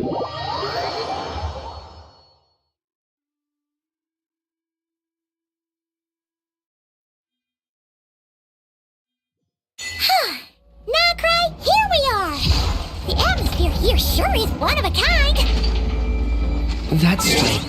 Nacry, here we are! The atmosphere here sure is one of a kind! That's true.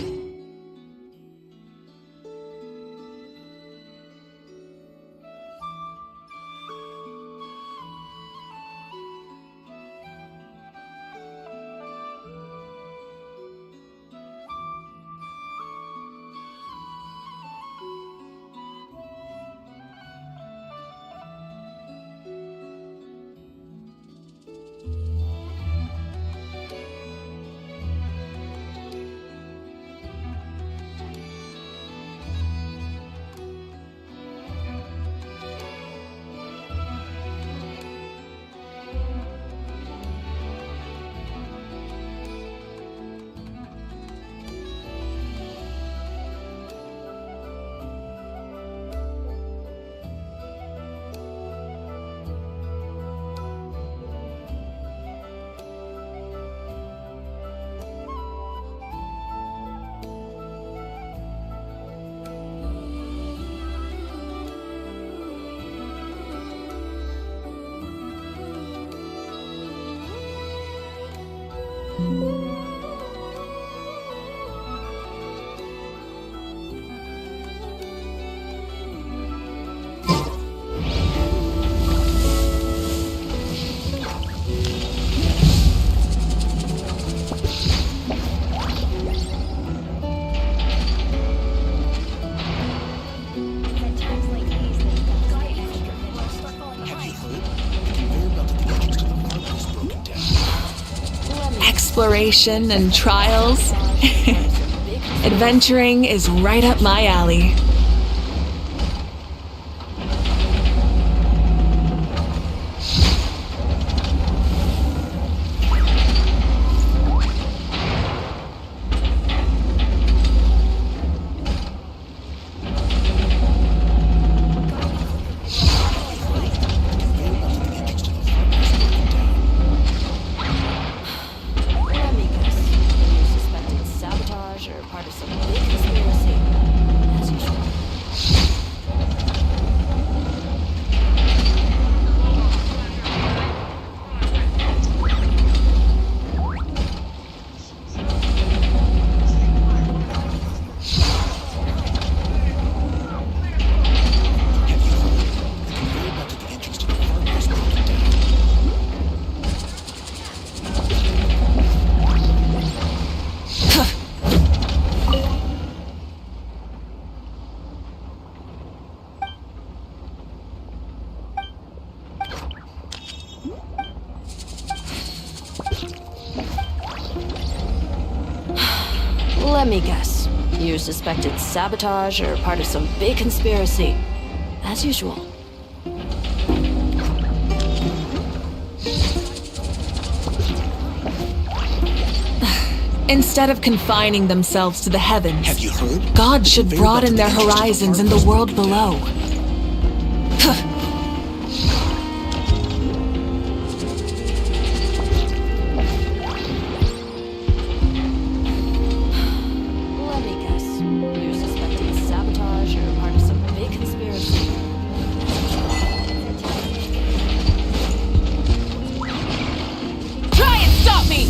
Exploration and trials. Adventuring is right up my alley. Let me guess. You suspected sabotage or part of some big conspiracy. As usual. Instead of confining themselves to the heavens, Have you heard? God should broaden their horizons in the world below. Let me guess. You suspected sabotage or part of some big conspiracy. Try and stop me!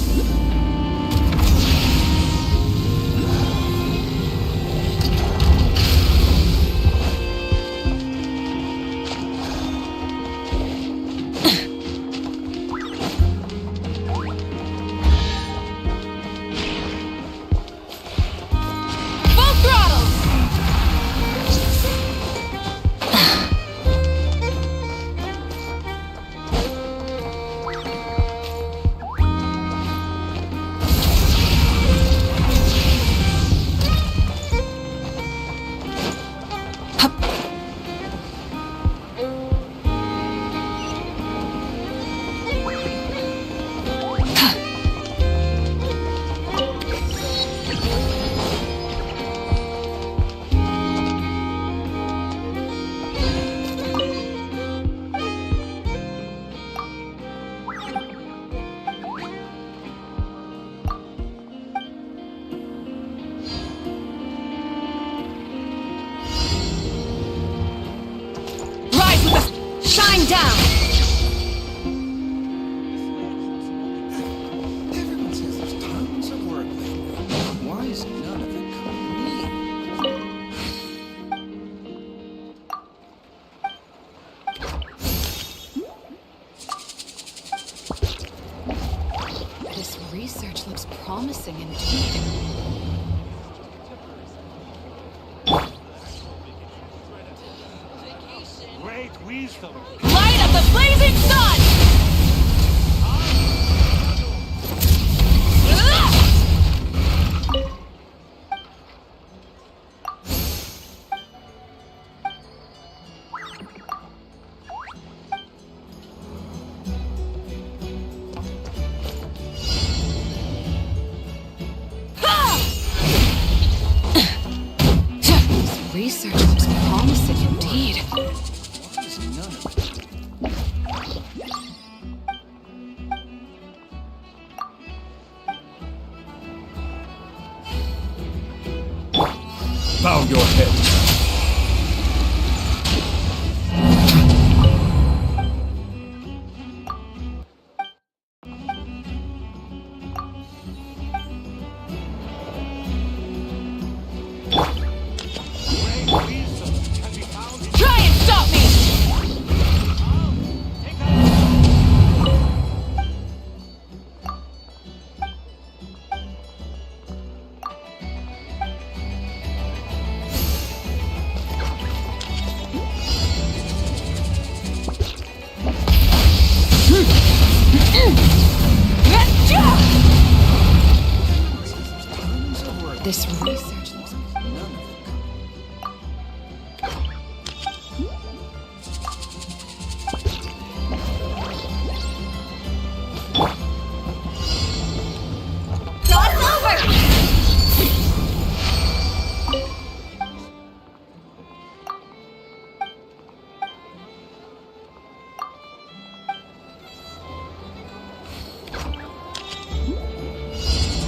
down! Everyone says there's tons of work lately. Why is none of it coming to me? This research looks promising indeed. Great wisdom. Light up the blazing sun! This research looks promising indeed. Why is none of it? Bow your head. Try and stop me! Tons of work. This research looks... None of it Cross over!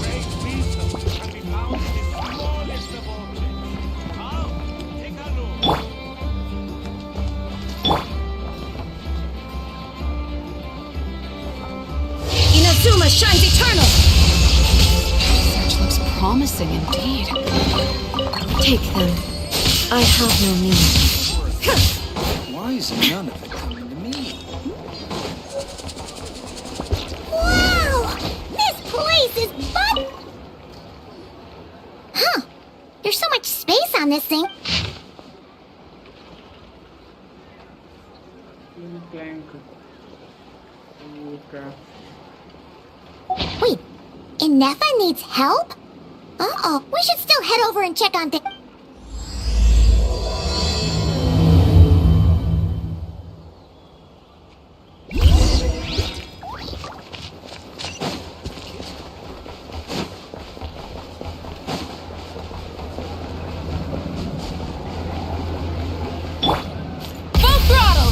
Great wisdom can be found in the smallest of objects. Come, take a look. Inazuma shines eternal! Research looks promising indeed. Take them. I have no need. Why is none of it coming to me? Wow! This place is fun! Huh. There's so much space on this thing. Wait, Inefa needs help? Uh-oh, we should still head over and check on things. Full throttle!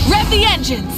Rev the engines!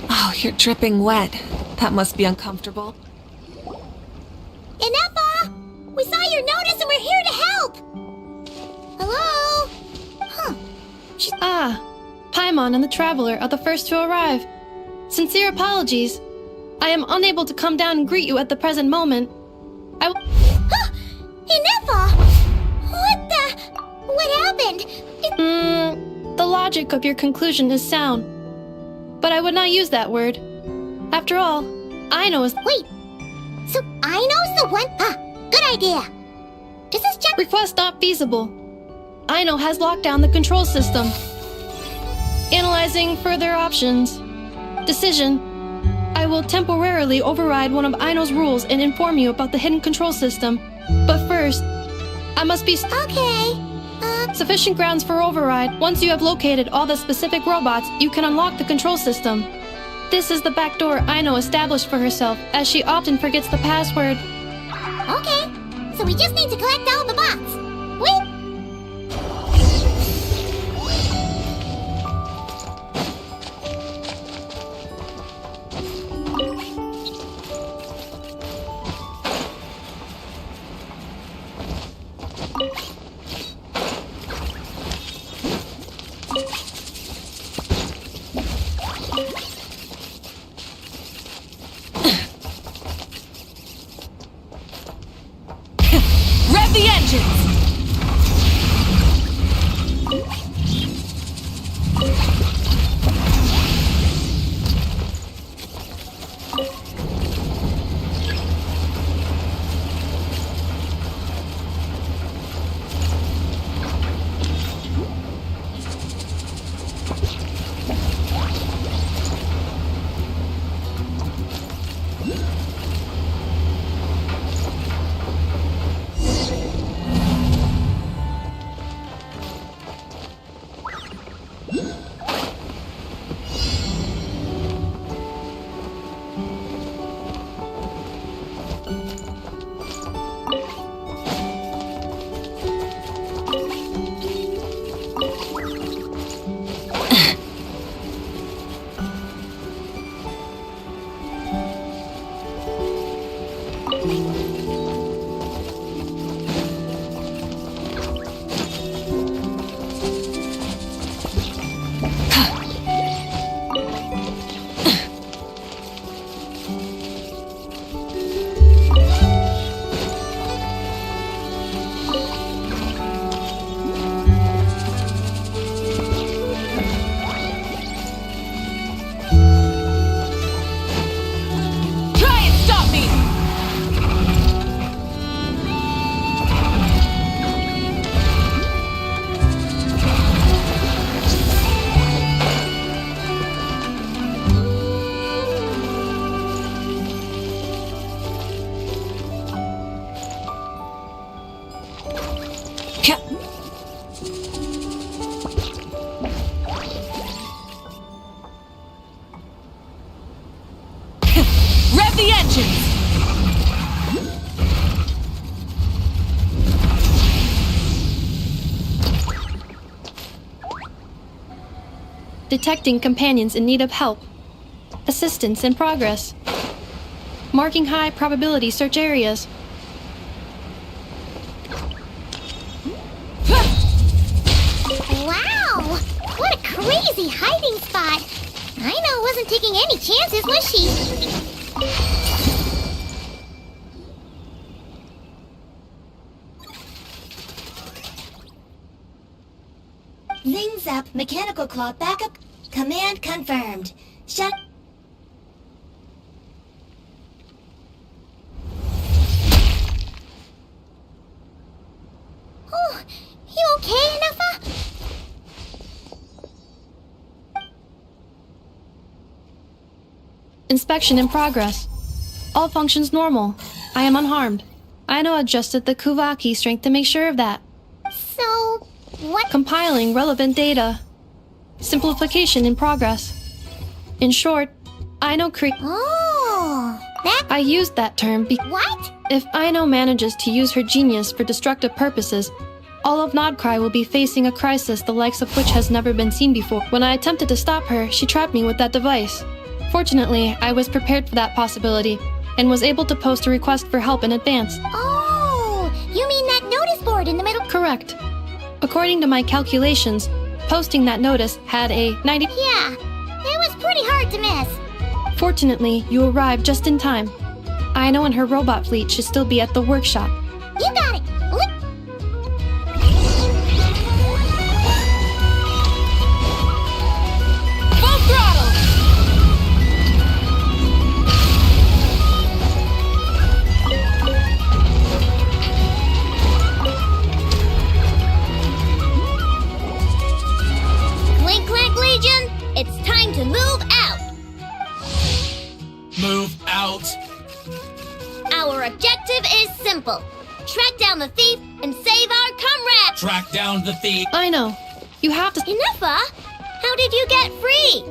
Oh, you're dripping wet. That must be uncomfortable. Inefa! We saw your notice and we're here to help! Hello? Huh. Ah, Paimon and the Traveler are the first to arrive. Sincere apologies. I am unable to come down and greet you at the present moment. Huh! Inefa! What happened? The logic of your conclusion is sound. But I would not use that word. After all, Aino is— Wait. So Aino's the one? Good idea. Is this just— Request not feasible. Aino has locked down the control system. Analyzing further options. Decision. I will temporarily override one of Aino's rules and inform you about the hidden control system. But first, I must be— Okay. Sufficient grounds for override. Once you have located all the specific robots, you can unlock the control system. This is the backdoor Aino established for herself, as she often forgets the password. Okay. So we just need to collect all the bots. Wait. Rev the engines! Rev the engines! Detecting companions in need of help. Assistance in progress. Marking high probability search areas. Wow! What a crazy hiding spot! Aino wasn't taking any chances, was she? Zings up, mechanical claw backup, command confirmed. Shut. Oh, you okay, Nefa? Inspection in progress. All functions normal. I am unharmed. Aino adjusted the Kuvaki strength to make sure of that. So, what? Compiling relevant data. Simplification in progress. In short, Aino Oh, that. I used that term because What? if Aino manages to use her genius for destructive purposes, all of Nodcry will be facing a crisis the likes of which has never been seen before. When I attempted to stop her, she trapped me with that device. Fortunately, I was prepared for that possibility and was able to post a request for help in advance. Oh, you mean that notice board in the middle? Correct. According to my calculations, posting that notice had a 90... Yeah, it was pretty hard to miss. Fortunately, you arrived just in time. Aino and her robot fleet should still be at the workshop. You got it. Look. Full throttle! Clink Clank Legion, it's time to move out. Move out. Our objective is simple. Track down the thief and save our comrade. Track down the thief. Aino, you have to... Inuffa, how did you get free?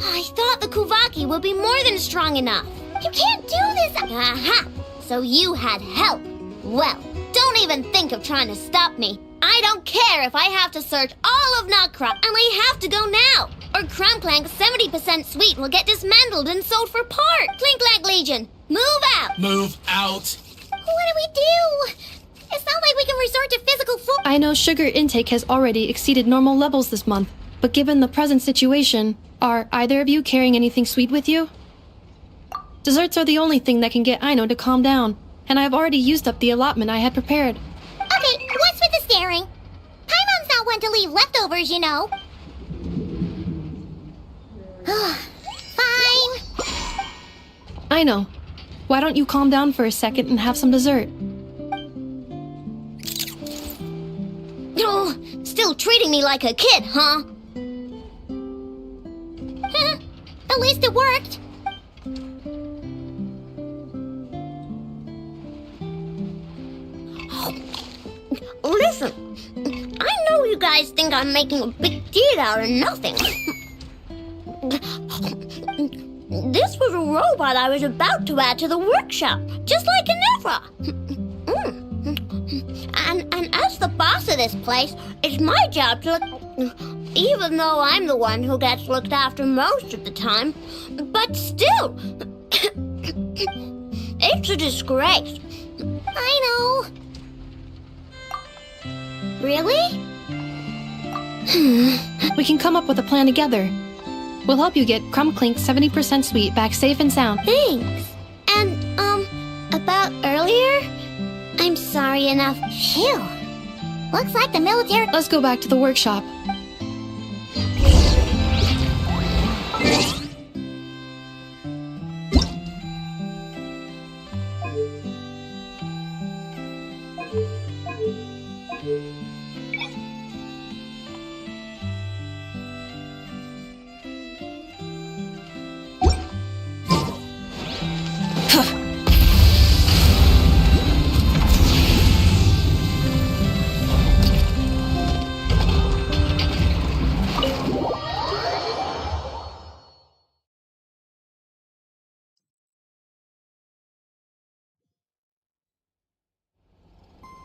I thought the Kuvaki would be more than strong enough. You can't do this. Aha! So you had help. Well, don't even think of trying to stop me. I don't care if I have to search all of Nodcry, and I have to go now. Or Crunclank's 70% sweet will get dismantled and sold for parts. Clinklank Legion, move out. Move out. What do we do? It's not like we can resort to physical force. Aino's sugar intake has already exceeded normal levels this month, but given the present situation, are either of you carrying anything sweet with you? Desserts are the only thing that can get Aino to calm down, and I have already used up the allotment I had prepared. Okay, what's with the staring? Paimon's not one to leave leftovers, you know. Fine. Aino, why don't you calm down for a second and have some dessert? Oh, still treating me like a kid, huh? At least it worked. Listen, I know you guys think I'm making a big deal out of nothing. This was a robot I was about to add to the workshop, just like Inefra. And as the boss of this place, it's my job to look, even though I'm the one who gets looked after most of the time. But still, it's a disgrace. I know. Really? We can come up with a plan together. We'll help you get Crunclank's 70% sweet back safe and sound. Thanks. And, about earlier? I'm sorry enough. Phew. Looks like the military... Let's go back to the workshop.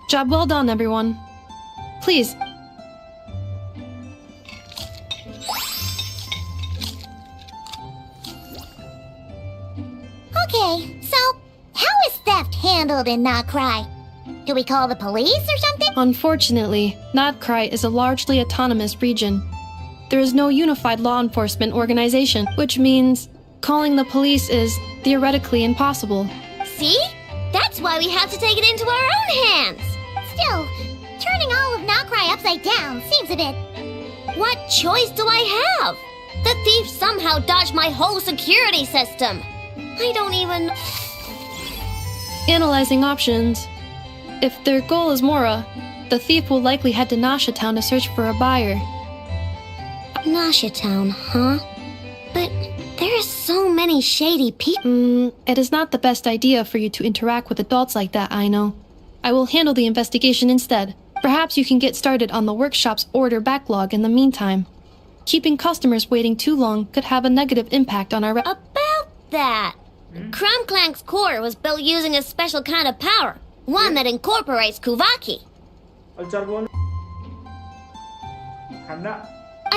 Job well done, everyone. Please. Okay, so how is theft handled in Nodcry? Do we call the police or something? Unfortunately, Nodcry is a largely autonomous region. There is no unified law enforcement organization, which means calling the police is theoretically impossible. See? That's why we have to take it into our own hands. Still, turning all of Nodcry upside down seems a bit... What choice do I have? The thief somehow dodged my whole security system. I don't even... Analyzing options. If their goal is Mora, the thief will likely head to Nasha Town to search for a buyer. Nasha Town, huh? But there are so many shady people. It is not the best idea for you to interact with adults like that, Aino. I will handle the investigation instead. Perhaps you can get started on the workshop's order backlog in the meantime. Keeping customers waiting too long could have a negative impact on our About that, Crumclank's core was built using a special kind of power, one that incorporates Kuvaki. I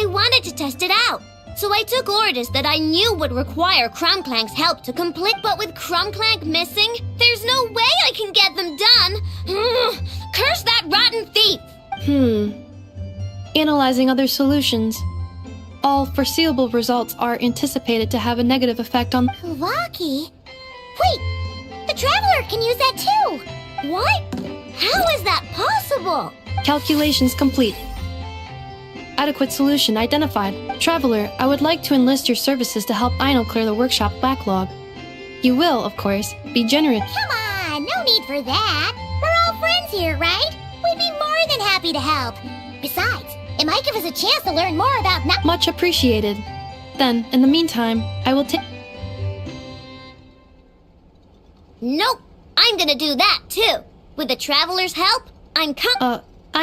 wanted to test it out, so I took orders that I knew would require Crumclank's help to complete, but with Crumclank missing, there's no way I can get them done. Curse that rotten thief! Analyzing other solutions. All foreseeable results are anticipated to have a negative effect on. Kuvaki? Wait, the Traveler can use that too! What? How is that possible? Calculations complete. Adequate solution identified. Traveler, I would like to enlist your services to help Aino clear the workshop backlog. You will, of course, be generous. Come on, no need for that. We're all friends here, right? We'd be more than happy to help. Besides, it might give us a chance to learn more about Much appreciated. Then, in the meantime, I will take. Nope, I'm gonna do that too. With the Traveler's help, I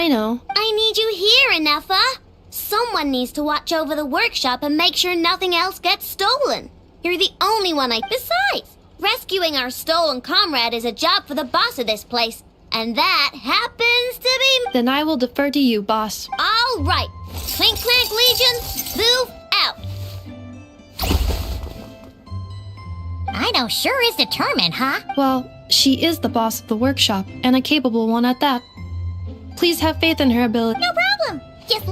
know. I need you here, Inefa. Someone needs to watch over the workshop and make sure nothing else gets stolen. You're the only one Besides, rescuing our stolen comrade is a job for the boss of this place. And that happens to be... Then I will defer to you, boss. All right. Clink Clank Legion, move out. Aino sure is determined, huh? Well, she is the boss of the workshop, and a capable one at that. Please have faith in her ability. No problem. Just...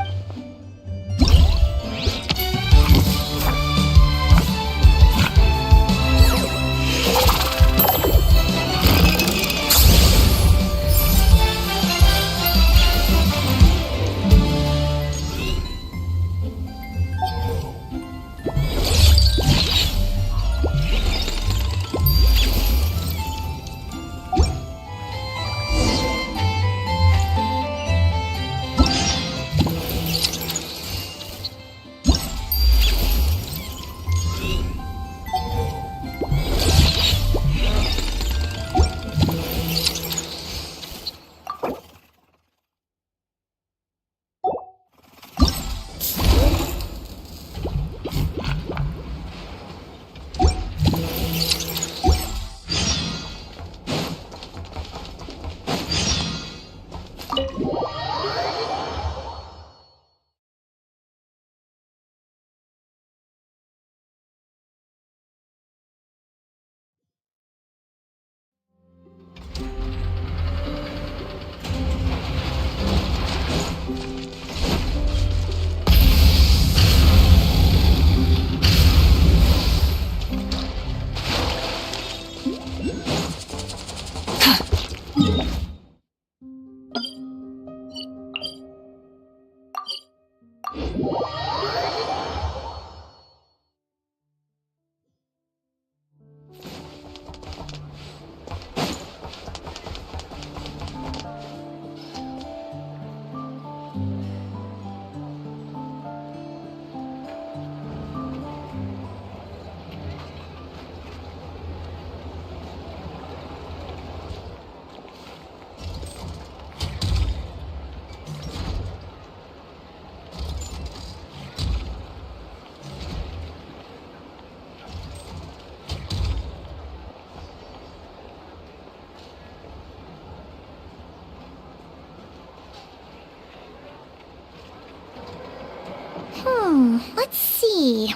Let's see.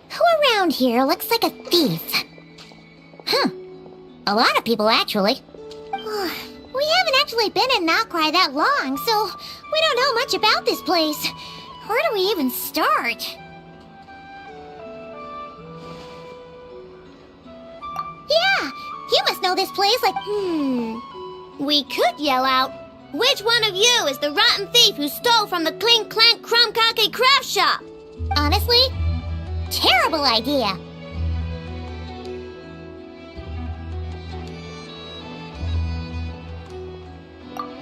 Who around here looks like a thief? A lot of people, actually. We haven't actually been in Nokrai that long, so we don't know much about this place. Where do we even start? Yeah, you must know this place like... We could yell out, which one of you is the rotten thief who stole from the Clink Clank Crumkake craft shop? Honestly, terrible idea.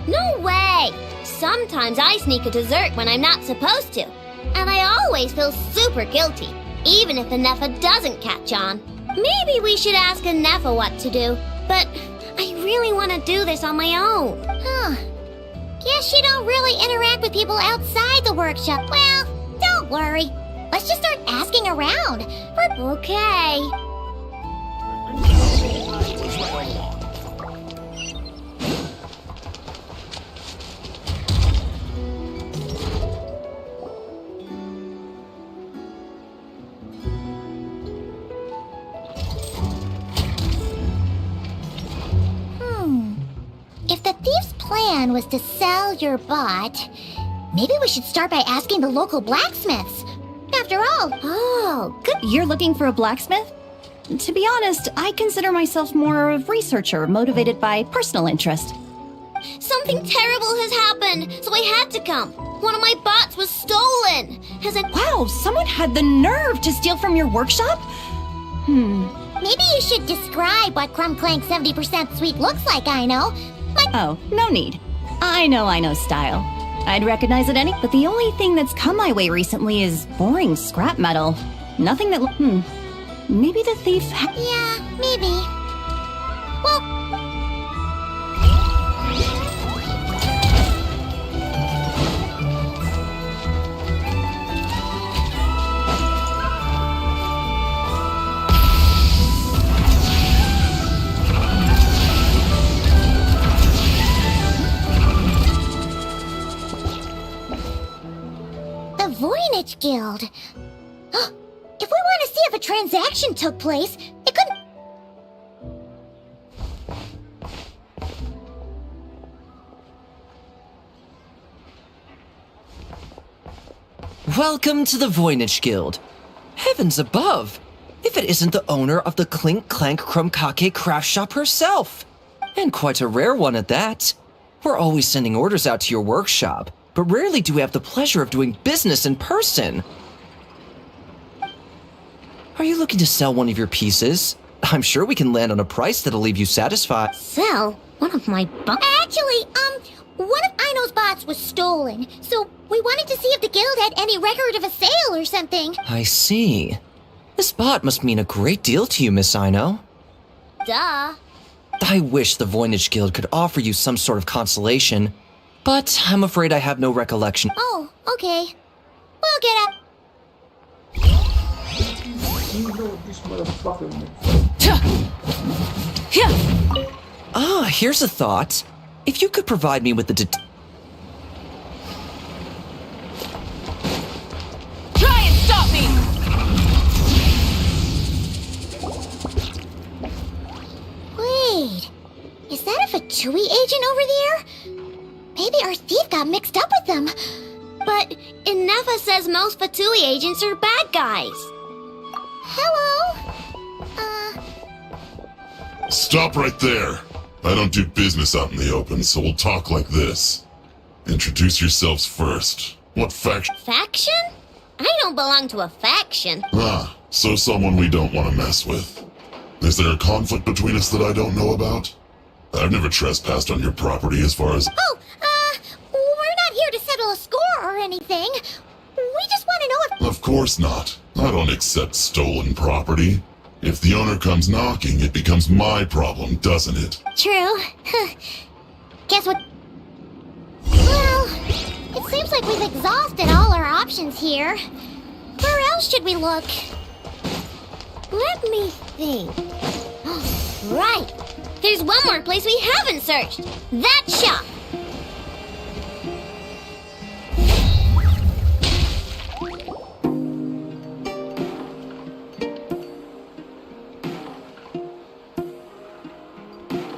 No way! Sometimes I sneak a dessert when I'm not supposed to. And I always feel super guilty, even if Anefa doesn't catch on. Maybe we should ask Anefa what to do, but I really want to do this on my own. Guess you don't really interact with people outside the workshop. Well, don't Don't worry. Let's just start asking around. Okay. If the thief's plan was to sell your bot, maybe we should start by asking the local blacksmiths. After all, good. You're looking for a blacksmith? To be honest, I consider myself more a researcher motivated by personal interest. Something terrible has happened, so I had to come. One of my bots was stolen. Wow, someone had the nerve to steal from your workshop? Maybe you should describe what Crumb Clank 70% Sweet looks like, I know. Oh, no need. I know style. I'd recognize it but the only thing that's come my way recently is boring scrap metal. Nothing that maybe the thief Yeah, maybe. Well, the Voynich Guild. If we want to see if a transaction took place, it couldn't. Welcome to the Voynich Guild. Heavens above! If it isn't the owner of the Clink Clank Krumkake craft shop herself! And quite a rare one at that. We're always sending orders out to your workshop, but rarely do we have the pleasure of doing business in person. Are you looking to sell one of your pieces? I'm sure we can land on a price that'll leave you satisfied. Sell one of my bots? Actually, one of Ino's bots was stolen, so we wanted to see if the guild had any record of a sale or something. I see. This bot must mean a great deal to you, Miss Ino. Duh. I wish the Voynich Guild could offer you some sort of consolation, but I'm afraid I have no recollection. Oh, okay. We'll get up. Ah, here's a thought. If you could provide me with the Try and stop me! Wait, is that a Fatui agent over there? Maybe our thief got mixed up with them. But Inefa says most Fatui agents are bad guys. Hello? Stop right there. I don't do business out in the open, so we'll talk like this. Introduce yourselves first. What faction? Faction? I don't belong to a faction. Ah, so someone we don't want to mess with. Is there a conflict between us that I don't know about? I've never trespassed on your property as far as... Oh, we're not here to settle a score or anything. We just want to know if... Of course not. I don't accept stolen property. If the owner comes knocking, it becomes my problem, doesn't it? True. Guess what? Well, it seems like we've exhausted all our options here. Where else should we look? Let me think. Right. There's one more place we haven't searched. That shop.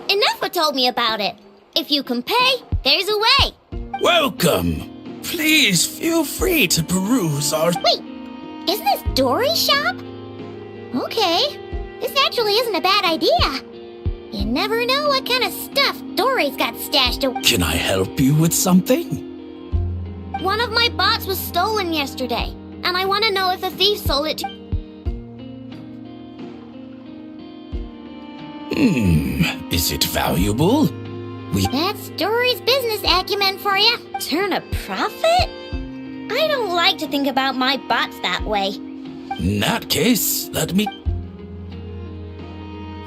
Inefa told me about it. If you can pay, there's a way. Welcome. Please feel free to peruse our... Wait, isn't this Dory's shop? Okay, this actually isn't a bad idea. You never know what kind of stuff Dory's got stashed away. Can I help you with something? One of my bots was stolen yesterday, and I want to know if the thief sold it to... Is it valuable? That's Dory's business acumen for you. Turn a profit? I don't like to think about my bots that way. In that case, let me...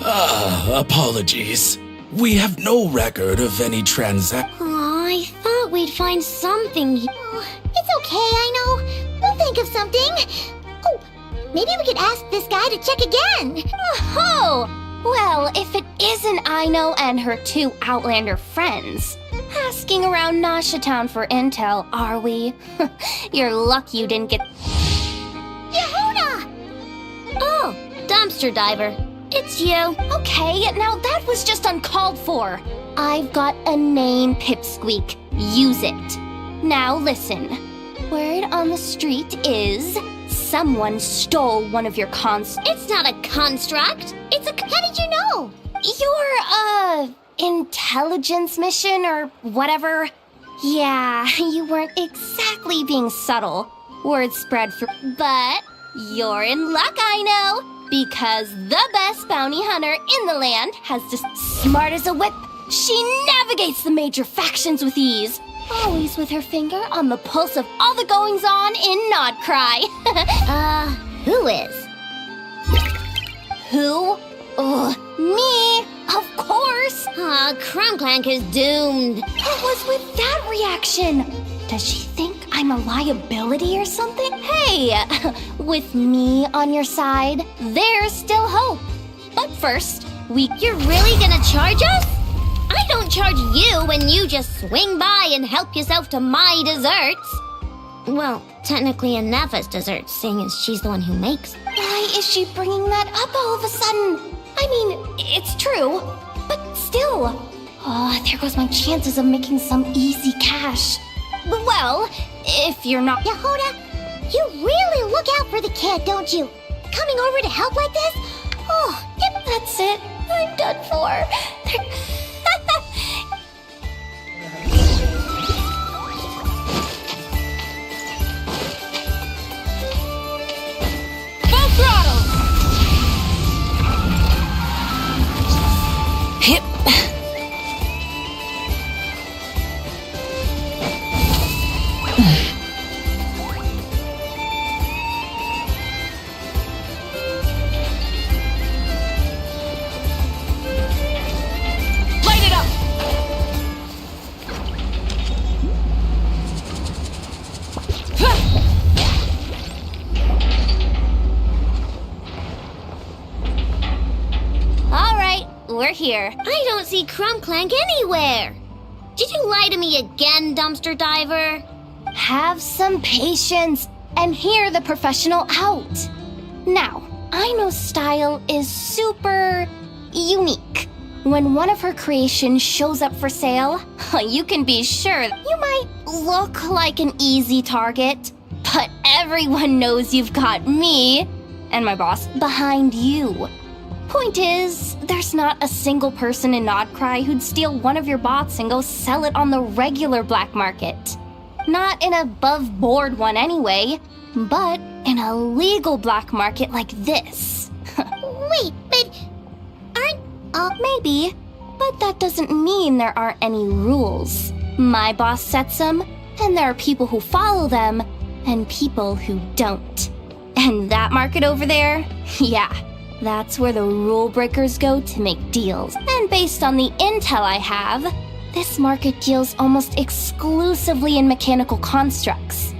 apologies. We have no record of any transaction. Aw, I thought we'd find something. Oh, it's okay, I know. We'll think of something. Oh, maybe we could ask this guy to check again. Oh! Well, if it isn't Aino and her two Outlander friends, asking around Nasha Town for intel, are we? You're lucky you didn't get... Yehuda! Oh, dumpster diver. It's you. Okay, now that was just uncalled for. I've got a name, Pipsqueak. Use it. Now listen. Word on the street is someone stole one of your It's not a construct. It's a... How did you know? Your, intelligence mission or whatever. Yeah, you weren't exactly being subtle. Word spread for... But you're in luck, I know. Because the best bounty hunter in the land has just smart as a whip. She navigates the major factions with ease. Always with her finger on the pulse of all the goings-on in Nodcry. Who is? Who? Me, of course. Crumbclank is doomed. What was with that reaction? Does she think I'm a liability or something? Hey, with me on your side, there's still hope. But first, You're really gonna charge us? I don't charge you when you just swing by and help yourself to my desserts. Well, technically Neva's desserts, seeing as she's the one who makes. Why is she bringing that up all of a sudden? I mean, it's true, but still. Oh, there goes my chances of making some easy cash. Well, if you're not... Yehuda, you really look out for the kid, don't you? Coming over to help like this? Oh, yep, that's it. I'm done for. Full throttle! Hip. Light it up! All right, we're here. I don't see Crumbclank anywhere. Did you lie to me again, dumpster diver? Have some patience and hear the professional out. Now, I know style is super unique. When one of her creations shows up for sale, you can be sure you might look like an easy target, but everyone knows you've got me and my boss behind you. Point is, there's not a single person in Nodcry who'd steal one of your bots and go sell it on the regular black market. Not an above-board one anyway, but in a legal black market like this. Wait, but aren't... Maybe, but that doesn't mean there aren't any rules. My boss sets them, and there are people who follow them, and people who don't. And that market over there? Yeah. That's where the rule breakers go to make deals. And based on the intel I have, this market deals almost exclusively in mechanical constructs.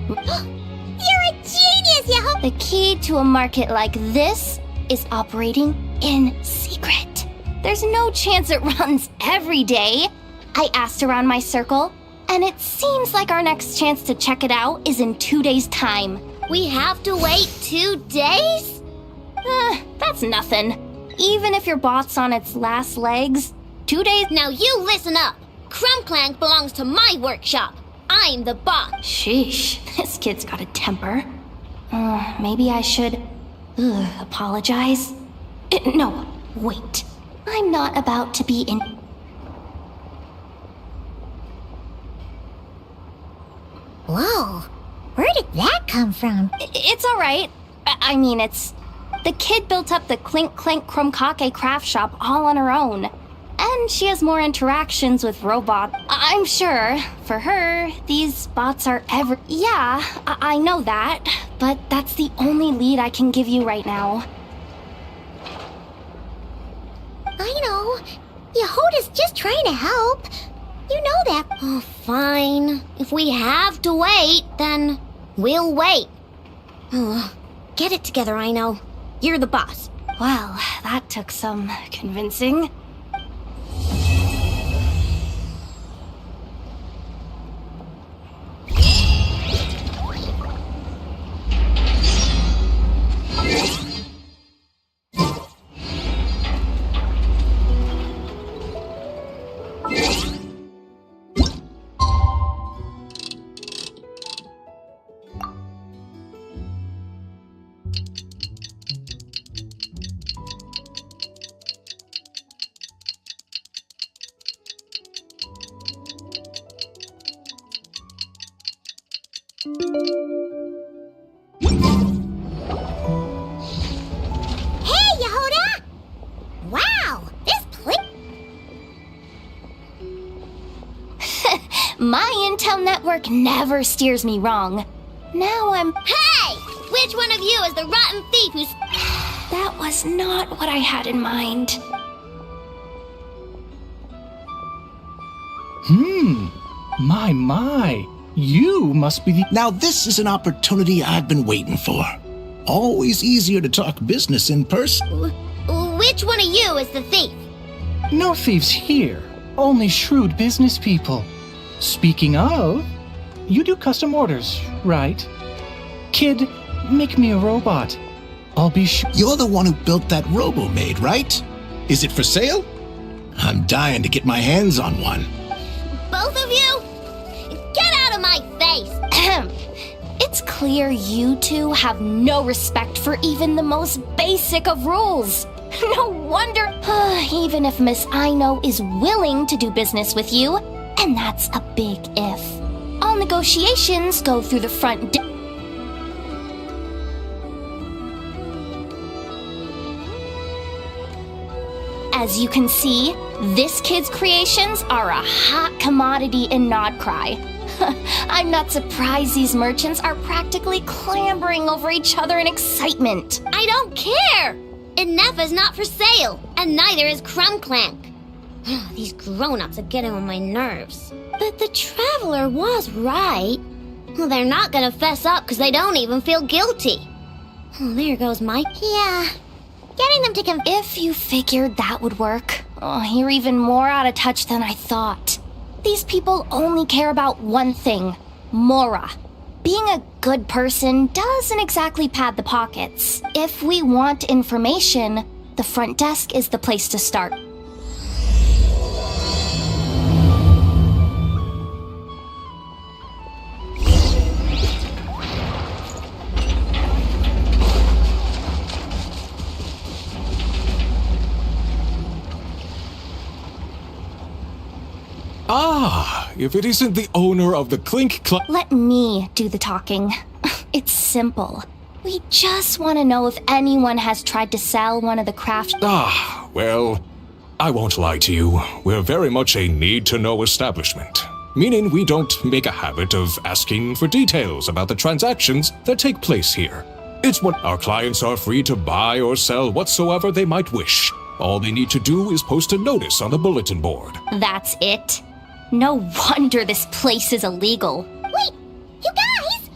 You're a genius, Yehuda! The key to a market like this is operating in secret. There's no chance it runs every day. I asked around my circle, and it seems like our next chance to check it out is in 2 days' time. We have to wait 2 days? That's nothing. Even if your bot's on its last legs, 2 days... Now you listen up. Crumbclank belongs to my workshop. I'm the boss. Sheesh, this kid's got a temper. Maybe I should... apologize? No, wait. I'm not about to be in... Whoa, where did that come from? It's all right. I mean, it's... The kid built up the Clink Clank Krumkake craft shop all on her own. And she has more interactions with robots. I'm sure, for her, these bots are Yeah, I know that. But that's the only lead I can give you right now. I know. Yehuda's just trying to help. You know that. Oh, fine. If we have to wait, then We'll wait. Get it together, Aino. You're the boss. Well, that took some convincing. Hey, Yehuda! Wow, this place... My intel network never steers me wrong. Now I'm... Hey! Which one of you is the rotten thief who's... That was not what I had in mind. My. You must be the... Now this is an opportunity I've been waiting for. Always easier to talk business in person. Which one of you is the thief? No thieves here, only shrewd business people. Speaking of, you do custom orders, right? Kid, make me a robot. I'll be sure. You're the one who built that robo-maid, right? Is it for sale? I'm dying to get my hands on one. Both of you? Get out of my face! It's clear you two have no respect for even the most basic of rules. No wonder. Even if Miss Aino is willing to do business with you, and that's a big if. All negotiations go through the front door. As you can see, this kid's creations are a hot commodity in Nodcry. I'm not surprised these merchants are practically clambering over each other in excitement. I don't care! Inef is not for sale, and neither is Crumclank. These grown-ups are getting on my nerves. But the Traveler was right. Well, they're not gonna fess up because they don't even feel guilty. Oh, there goes Mike. Yeah, getting them to If you figured that would work, you're even more out of touch than I thought. These people only care about one thing, Mora. Being a good person doesn't exactly pad the pockets. If we want information, the front desk is the place to start. If it isn't the owner of the Let me do the talking. It's simple. We just want to know if anyone has tried to sell one of the craft... Well, I won't lie to you. We're very much a need-to-know establishment. Meaning we don't make a habit of asking for details about the transactions that take place here. It's what our clients are free to buy or sell whatsoever they might wish. All they need to do is post a notice on the bulletin board. That's it? No wonder this place is illegal. Wait, you guys!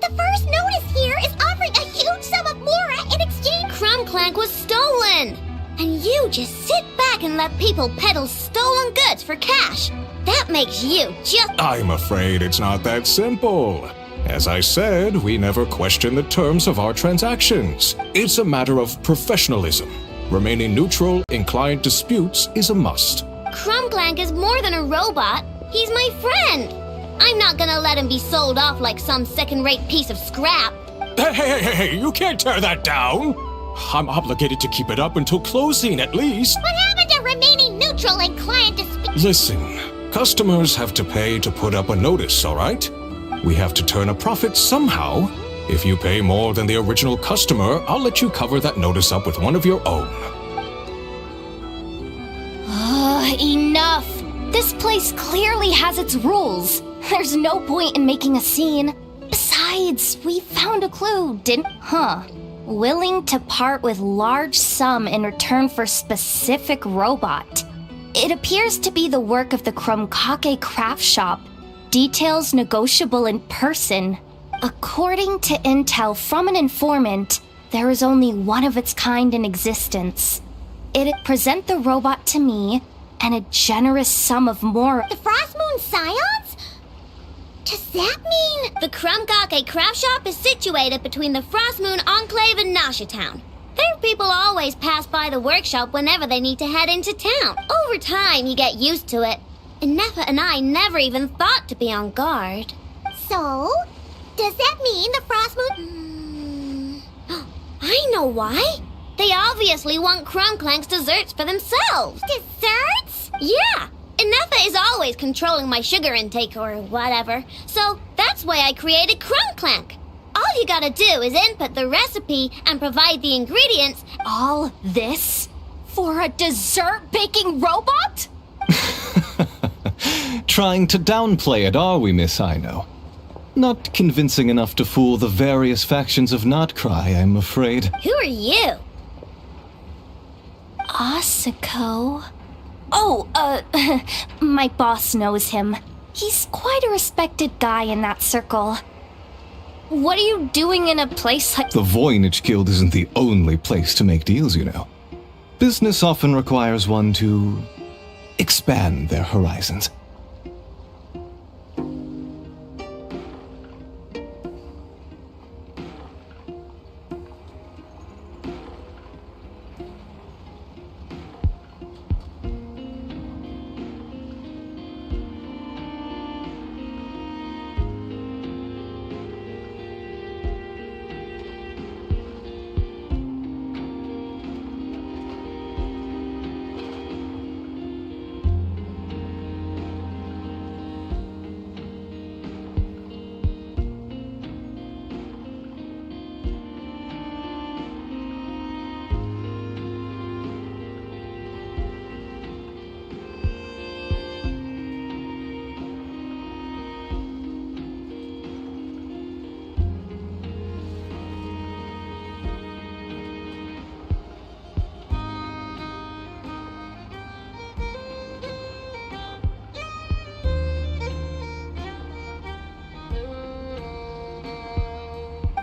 The first notice here is offering a huge sum of Mora in exchange. Crumclank was stolen! And you just sit back and let people peddle stolen goods for cash. That makes you just... I'm afraid it's not that simple. As I said, we never question the terms of our transactions. It's a matter of professionalism. Remaining neutral in client disputes is a must. Crumclank is more than a robot. He's my friend. I'm not gonna let him be sold off like some second-rate piece of scrap. Hey, you can't tear that down. I'm obligated to keep it up until closing, at least. What happened to remaining neutral in client disputes? Listen, customers have to pay to put up a notice, all right? We have to turn a profit somehow. If you pay more than the original customer, I'll let you cover that notice up with one of your own. Enough! This place clearly has its rules. There's no point in making a scene. Besides, we found a clue, didn't... Willing to part with large sum in return for specific robot. It appears to be the work of the Krumkake craft shop. Details negotiable in person. According to intel from an informant, there is only one of its kind in existence. It'd present the robot to me and a generous sum of more. The Frost Moon Scions? Does that mean the Krumgake craft shop is situated between the Frost Moon Enclave and Nasha Town? Their people always pass by the workshop whenever they need to head into town. Over time, you get used to it. And Nefa and I never even thought to be on guard. So, does that mean the Frost Moon... I know why. They obviously want Crumclank's desserts for themselves. Desserts? Yeah. And Nefa is always controlling my sugar intake or whatever. So that's why I created Crumclank. All you gotta do is input the recipe and provide the ingredients. All this for a dessert baking robot? Trying to downplay it, are we, Miss Aino? Not convincing enough to fool the various factions of Notcry, I'm afraid. Who are you? Asako? Oh, my boss knows him. He's quite a respected guy in that circle. What are you doing in a place like... The Voynich Guild isn't the only place to make deals, you know. Business often requires one to expand their horizons.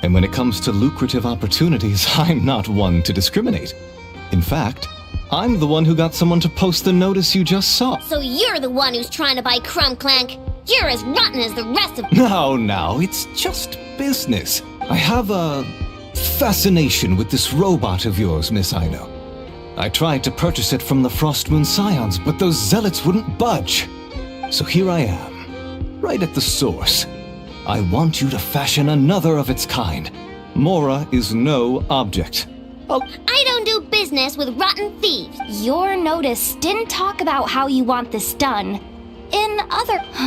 And when it comes to lucrative opportunities, I'm not one to discriminate. In fact, I'm the one who got someone to post the notice you just saw. So you're the one who's trying to buy Crumclank. You're as rotten as the rest of... No, it's just business. I have a fascination with this robot of yours, Miss Aino. I tried to purchase it from the Frost Moon Scions, but those zealots wouldn't budge. So here I am, right at the source. I want you to fashion another of its kind. Mora is no object. I don't do business with rotten thieves. Your notice didn't talk about how you want this done.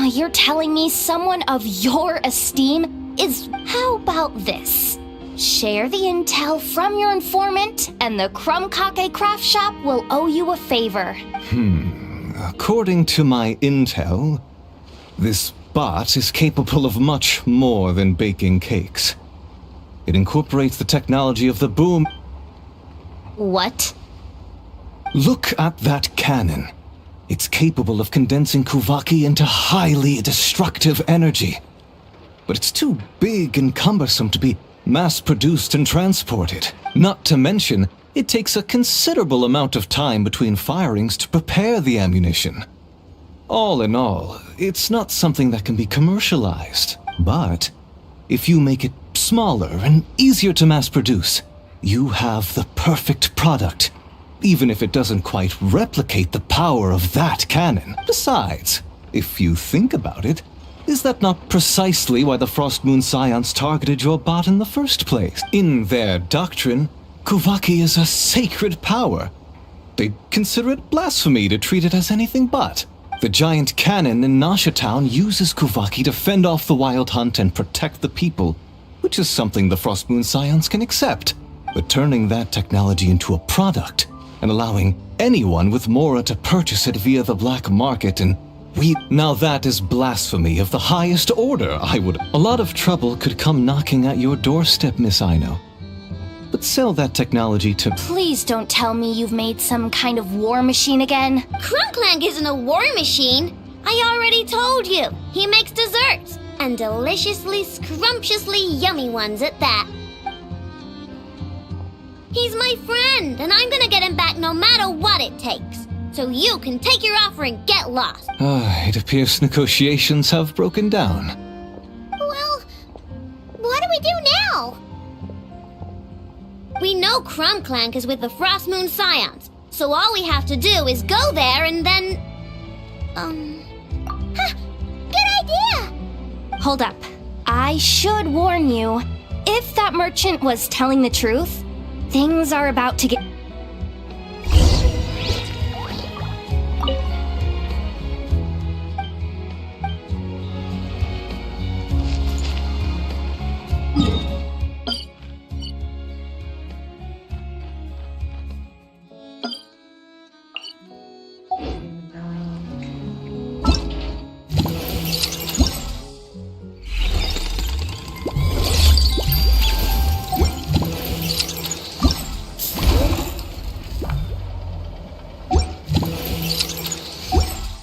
You're telling me someone of your esteem is... How about this? Share the intel from your informant, and the Krumkake craft shop will owe you a favor. According to my intel, this bot is capable of much more than baking cakes. It incorporates the technology of the boom. What? Look at that cannon. It's capable of condensing Kuvaki into highly destructive energy. But it's too big and cumbersome to be mass-produced and transported. Not to mention, it takes a considerable amount of time between firings to prepare the ammunition. All in all, it's not something that can be commercialized. But if you make it smaller and easier to mass-produce, you have the perfect product, even if it doesn't quite replicate the power of that cannon. Besides, if you think about it, is that not precisely why the Frost Moon Scions targeted your bot in the first place? In their doctrine, Kuvaki is a sacred power. They'd consider it blasphemy to treat it as anything but. The giant cannon in Nasha Town uses Kuvaki to fend off the wild hunt and protect the people, which is something the Frost Moon Scions can accept. But turning that technology into a product and allowing anyone with Mora to purchase it via the black market and now that is blasphemy of the highest order, A lot of trouble could come knocking at your doorstep, Miss Aino. But sell that technology to... Please don't tell me you've made some kind of war machine again. Crumclank isn't a war machine. I already told you. He makes desserts. And deliciously, scrumptiously yummy ones at that. He's my friend, and I'm gonna get him back no matter what it takes. So you can take your offer and get lost. It appears negotiations have broken down. Well, what do we do now? We know Crumclank is with the Frost Moon Scions, so all we have to do is go there and then... Good idea! Hold up. I should warn you. If that merchant was telling the truth, things are about to get...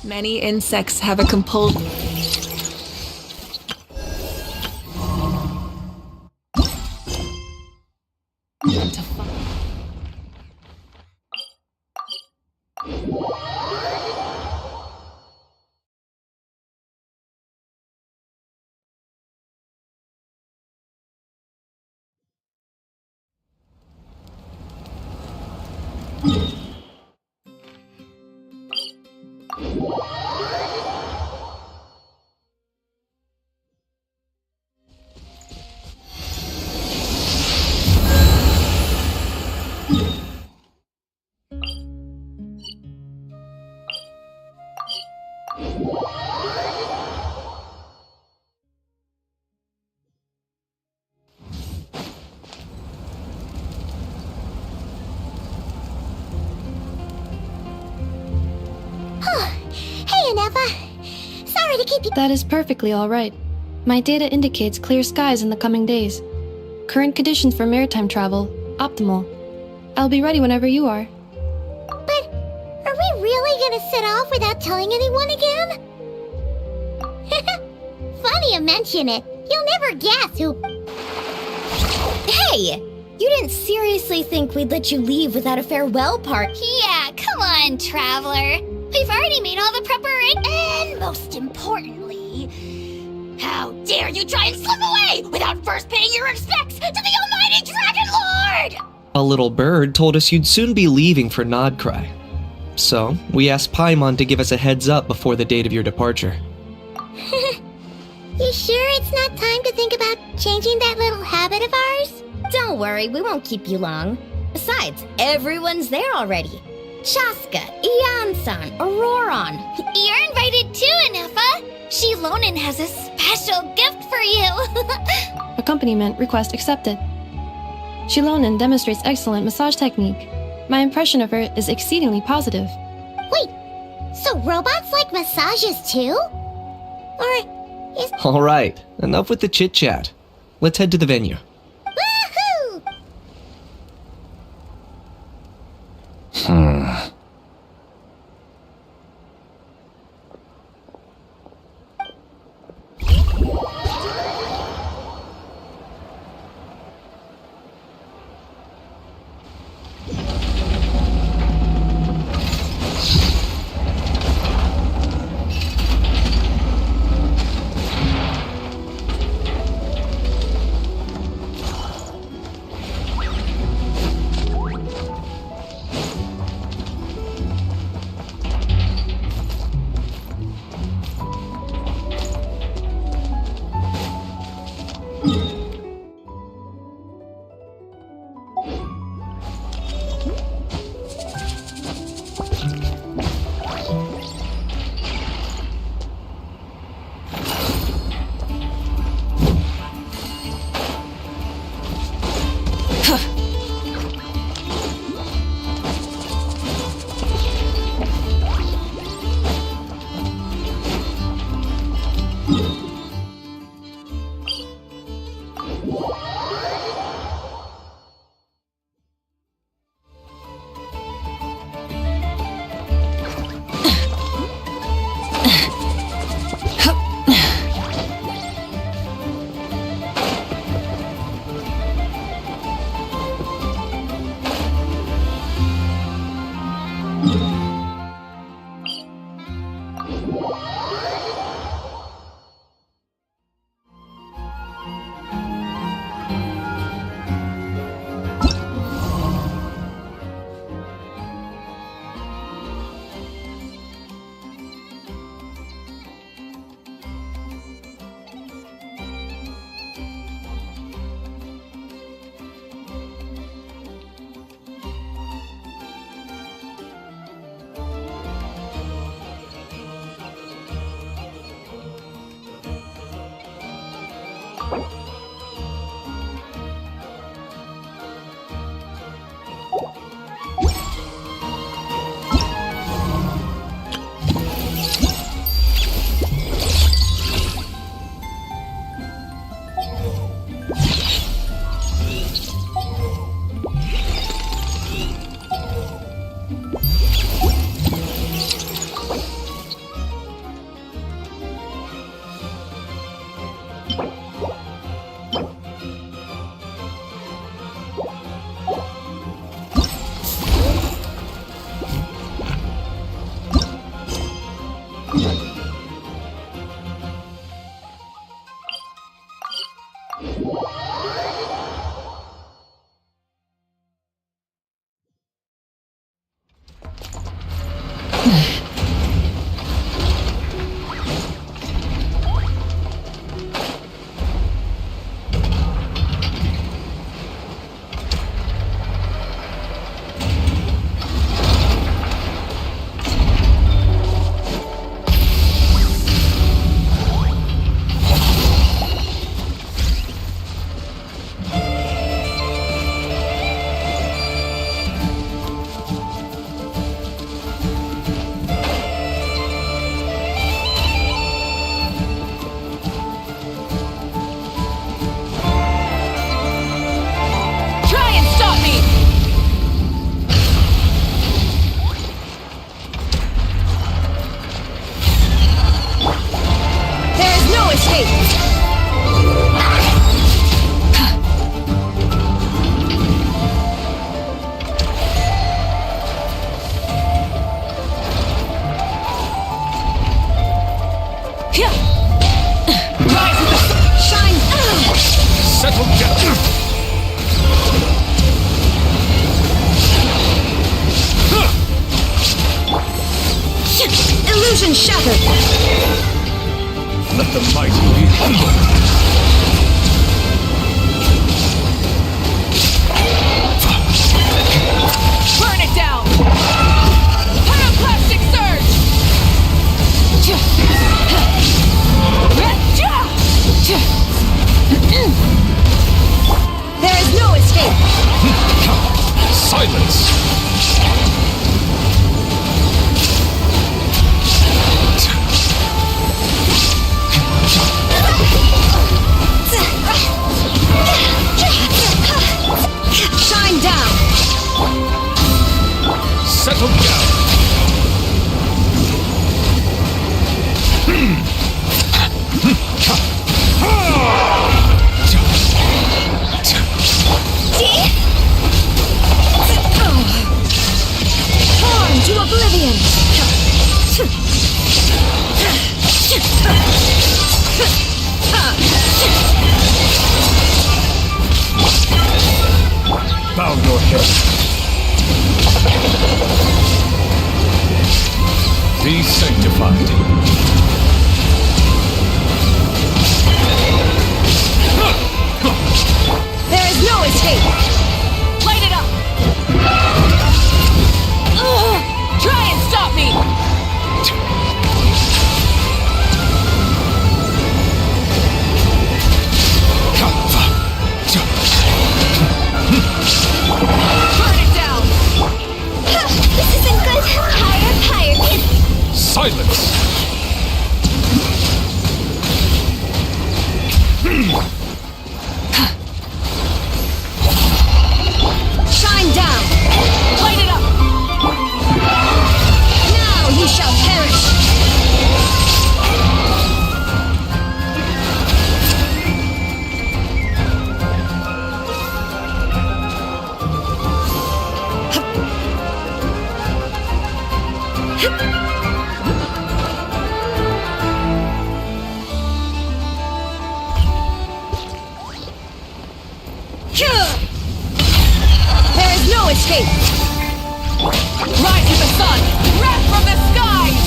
Many insects have a compulsion. Sorry to keep you... That is perfectly all right. My data indicates clear skies in the coming days. Current conditions for maritime travel, optimal. I'll be ready whenever you are. But are we really gonna set off without telling anyone again? Funny you mention it. You'll never guess who... Hey! You didn't seriously think we'd let you leave without a farewell party? Yeah, come on, Traveler. We've already made all the preparation. And most importantly, how dare you try and slip away without first paying your respects to the almighty Dragon Lord! A little bird told us you'd soon be leaving for Nodcry. So, we asked Paimon to give us a heads up before the date of your departure. You sure it's not time to think about changing that little habit of ours? Don't worry, we won't keep you long. Besides, everyone's there already. Chaska, Ian-san, Auroron. You're invited too, Anefa. Shilonin has a special gift for you. Accompaniment request accepted. Shilonin demonstrates excellent massage technique. My impression of her is exceedingly positive. Wait, so robots like massages too? Or is... Alright, enough with the chit-chat. Let's head to the venue. Woohoo! Illusion shattered! Let the mighty be humble. Burn it down! Pyroclastic surge! There is no escape! Silence! Shine down! Settle down! Torn to oblivion! Bow your head. Be sanctified. There is no escape! Light it up! Try and stop me! Burn it down! This isn't good. Higher, kid. Silence! Shine down! Light it up! Now you shall perish! There is no escape! Rise with the sun! Wrath from the skies!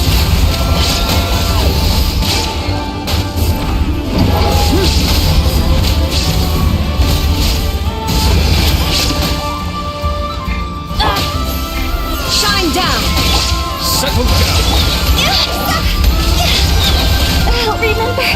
Shine down! Settle down! I'll remember.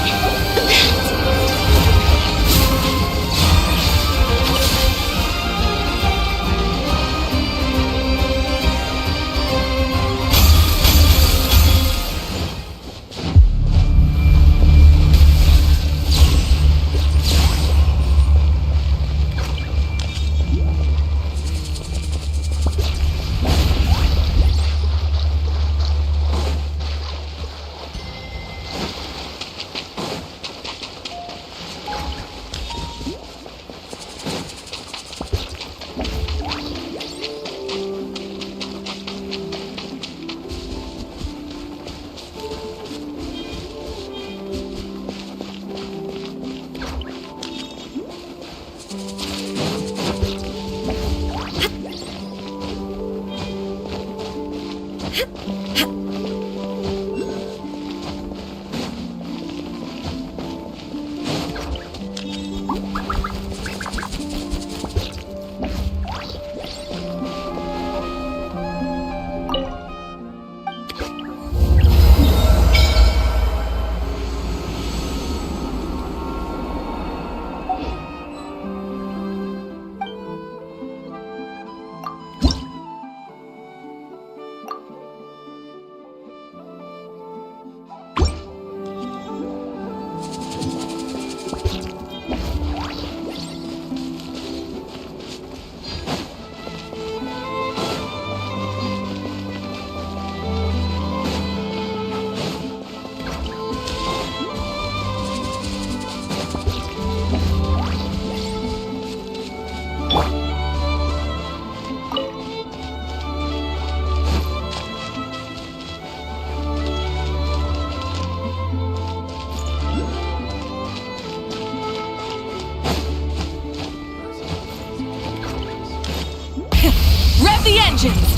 Rev the engines!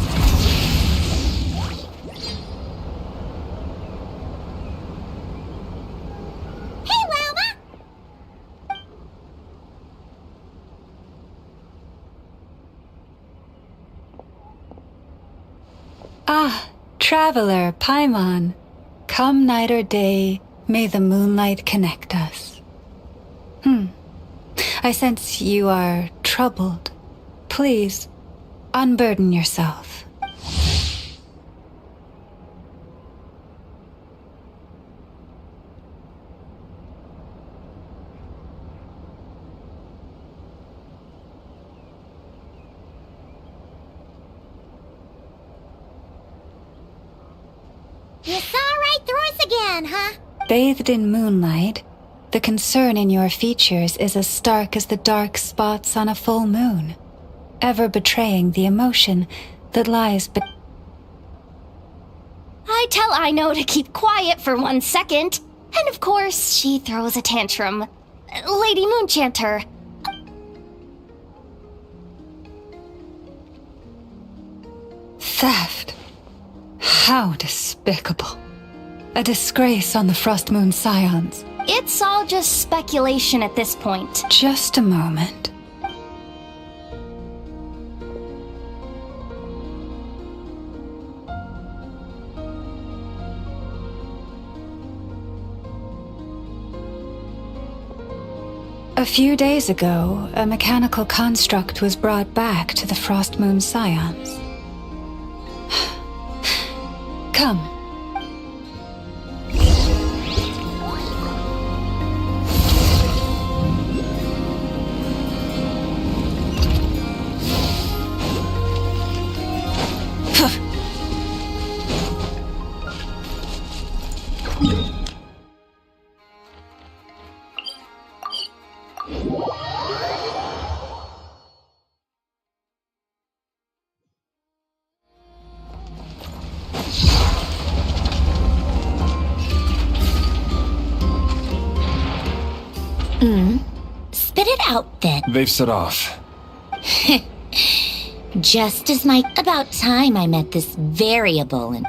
Ah, traveler, Paimon. Come night or day, may the moonlight connect us. I sense you are troubled. Please, unburden yourself. You saw right through us again, huh? Bathed in moonlight, the concern in your features is as stark as the dark spots on a full moon, ever betraying the emotion that lies I tell Aino to keep quiet for 1 second. And of course, she throws a tantrum. Lady Moonchanter. Theft. How despicable. A disgrace on the Frost Moon Scions. It's all just speculation at this point. Just a moment. A few days ago, a mechanical construct was brought back to the Frost Moon Scions. Come. Spit it out then. They've set off. Just as my... About time I met this variable and...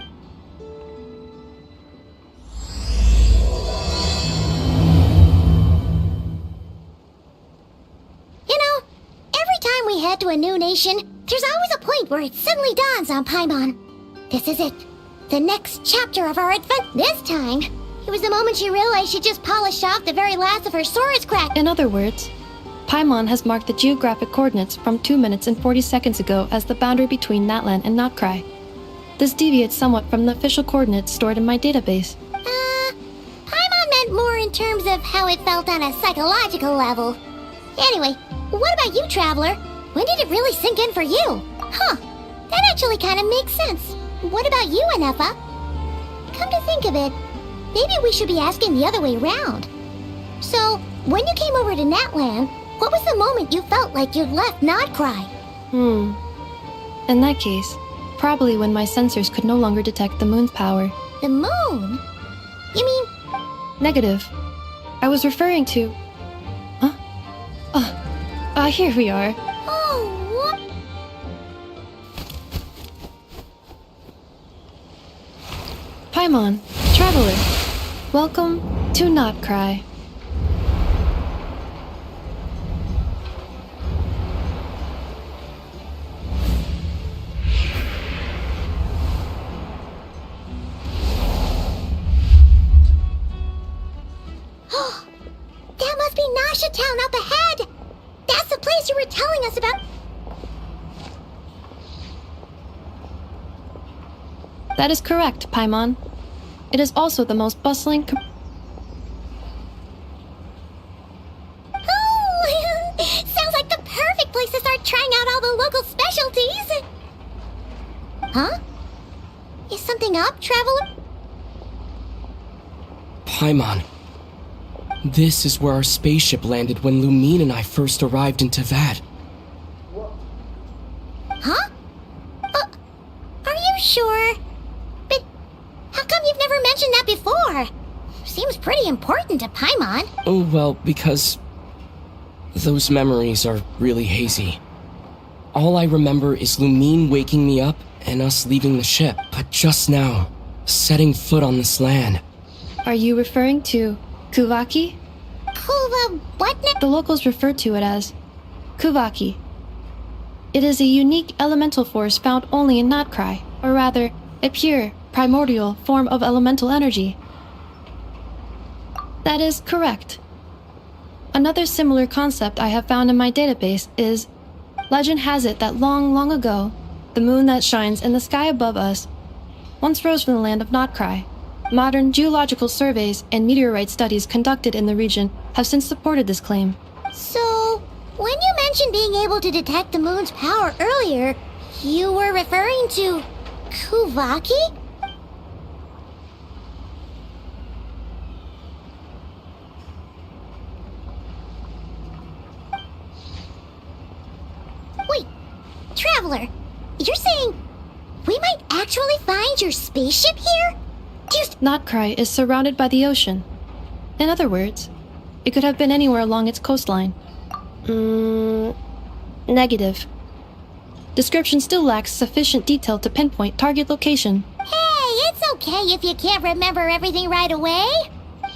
You know, every time we head to a new nation, there's always a point where it suddenly dawns on Paimon. This is it. The next chapter of our adventure. This time, it was the moment she realized she just polished off the very last of her Saurus crack. In other words, Paimon has marked the geographic coordinates from 2 minutes and 40 seconds ago as the boundary between Natlan and Notcry. This deviates somewhat from the official coordinates stored in my database. Paimon meant more in terms of how it felt on a psychological level. Anyway, what about you, Traveler? When did it really sink in for you? Huh, that actually kind of makes sense. What about you, Anefa? Come to think of it, maybe we should be asking the other way round. So, when you came over to Natlan, what was the moment you felt like you'd left Notcry? In that case, probably when my sensors could no longer detect the moon's power. The moon? You mean... Negative. I was referring to... Here we are. Oh, what? Paimon, Traveler. Welcome to Notcry. That must be Nasha Town up ahead! That's the place you were telling us about. That is correct, Paimon. It is also the most bustling... Oh! Sounds like the perfect place to start trying out all the local specialties! Huh? Is something up, Traveler? Paimon. This is where our spaceship landed when Lumine and I first arrived into Vat. Huh? Are you sure? But how come you've never mentioned that before? Seems pretty important to Paimon. Oh, well, because those memories are really hazy. All I remember is Lumine waking me up and us leaving the ship. But just now, setting foot on this land. Are you referring to Kuvaki? What? The locals refer to it as Kuvaki. It is a unique elemental force found only in Notcry, or rather, a pure, primordial form of elemental energy. That is correct. Another similar concept I have found in my database is, legend has it that long, long ago, the moon that shines in the sky above us once rose from the land of Notcry. Modern geological surveys and meteorite studies conducted in the region have since supported this claim. So, when you mentioned being able to detect the moon's power earlier, you were referring to Kuvaki? Wait, Traveler, you're saying we might actually find your spaceship here? Notcry is surrounded by the ocean. In other words, it could have been anywhere along its coastline. Negative. Description still lacks sufficient detail to pinpoint target location. Hey, it's okay if you can't remember everything right away.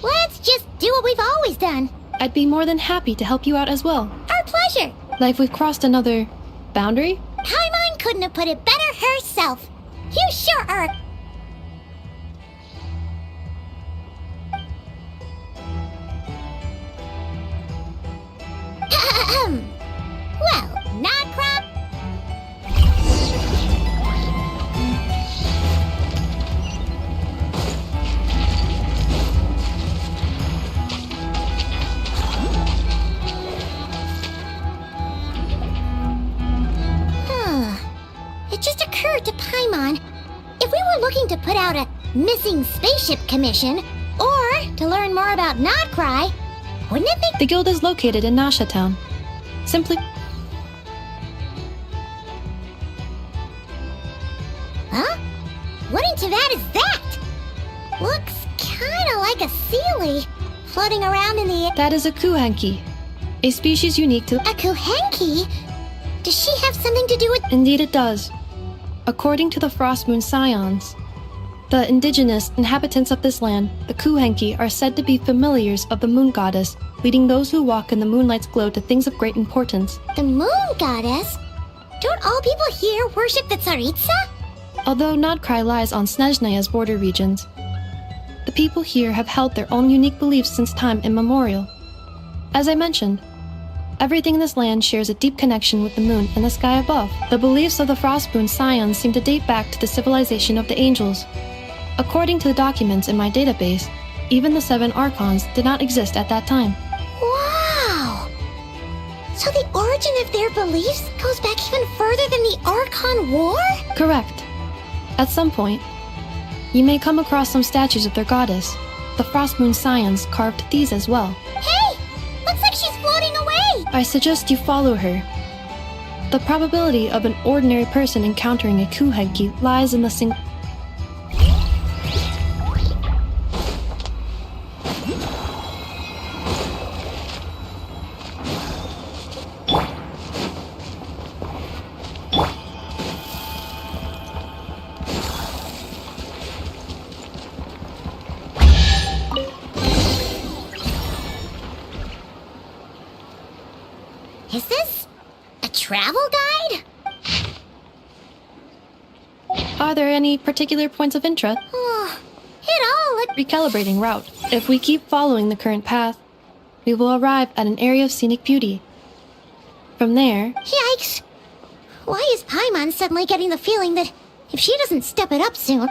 Let's just do what we've always done. I'd be more than happy to help you out as well. Our pleasure. Like we've crossed another boundary? Paimon couldn't have put it better herself. You sure are. Well, Notcry. It just occurred to Paimon, if we were looking to put out a missing spaceship commission, or to learn more about Notcry, wouldn't it make— The guild is located in Nasha Town. Simply— Huh? What in Tavad is that? Looks kinda like a Sealy, floating around in the air. That is a Kuhenki, a species unique to— A Kuhenki? Does she have something to do with— Indeed it does. According to the Frost Moon Scions, the indigenous inhabitants of this land, the Kuhenki, are said to be familiars of the moon goddess, leading those who walk in the moonlight's glow to things of great importance. The moon goddess? Don't all people here worship the Tsaritsa? Although Notcry lies on Snezhnaya's border regions, the people here have held their own unique beliefs since time immemorial. As I mentioned, everything in this land shares a deep connection with the moon and the sky above. The beliefs of the Frostmoon Scions seem to date back to the civilization of the angels. According to the documents in my database, even the 7 Archons did not exist at that time. Wow! So the origin of their beliefs goes back even further than the Archon War? Correct. At some point, you may come across some statues of their goddess. The Frostmoon Scions carved these as well. Hey! Looks like she's floating away! I suggest you follow her. The probability of an ordinary person encountering a Kuhenki lies in the single— Is this a travel guide? Are there any particular points of interest? It all look— Recalibrating route. If we keep following the current path, we will arrive at an area of scenic beauty. From there— Yikes! Why is Paimon suddenly getting the feeling that if she doesn't step it up soon—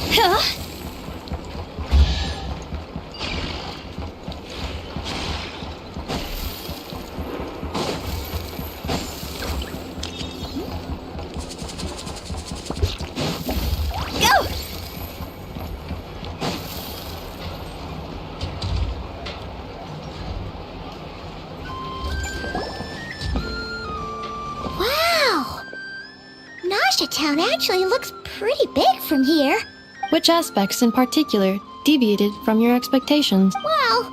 Huh? Town actually looks pretty big from here. Which aspects in particular deviated from your expectations? Well,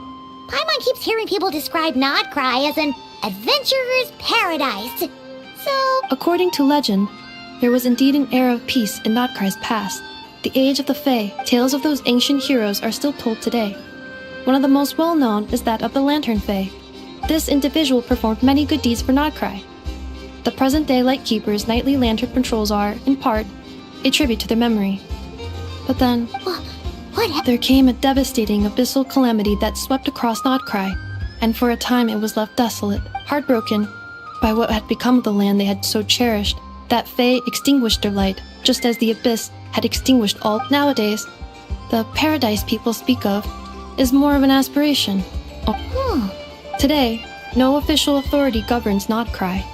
Paimon keeps hearing people describe Notcry as an adventurer's paradise. So— According to legend, there was indeed an era of peace in Notcry's past. The Age of the Fae. Tales of those ancient heroes are still told today. One of the most well-known is that of the Lantern Fae, This individual performed many good deeds for Nodcry. The present-day Lightkeeper's nightly lantern patrols are, in part, a tribute to their memory. But then, there came a devastating abyssal calamity that swept across Nodcry, and for a time it was left desolate, heartbroken by what had become of the land they had so cherished. That Fae extinguished their light, just as the abyss had extinguished all. Nowadays, the paradise people speak of is more of an aspiration. Today, no official authority governs Nodcry.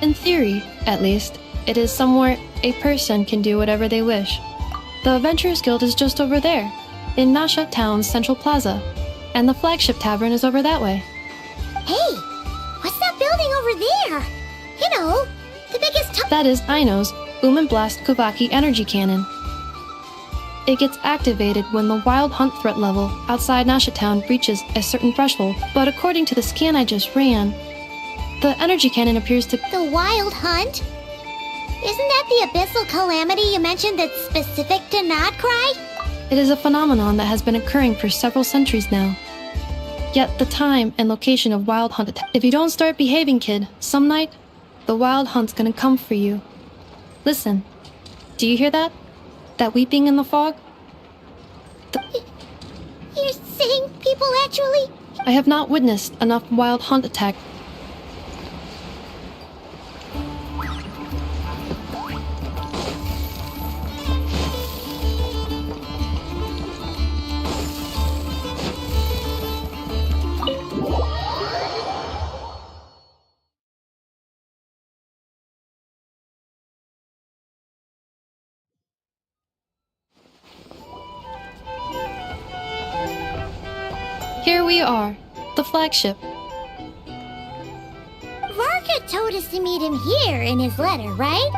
In theory, at least, it is somewhere a person can do whatever they wish. The Adventurers Guild is just over there, in Nasha Town's central plaza, and the flagship tavern is over that way. Hey, what's that building over there? You know, the biggest That is Aino's Boom and Blast Kuvaki energy cannon. It gets activated when the Wild Hunt threat level outside Nasha Town reaches a certain threshold, but according to the scan I just ran, the energy cannon appears to... The Wild Hunt? Isn't that the abyssal calamity you mentioned that's specific to Nodcry? It is a phenomenon that has been occurring for several centuries now. Yet the time and location of Wild Hunt attack... If you don't start behaving, kid, some night, the Wild Hunt's gonna come for you. Listen, do you hear that? That weeping in the fog? You're saying people actually... I have not witnessed enough Wild Hunt attack. Here we are, the flagship. Varka told us to meet him here in his letter, right?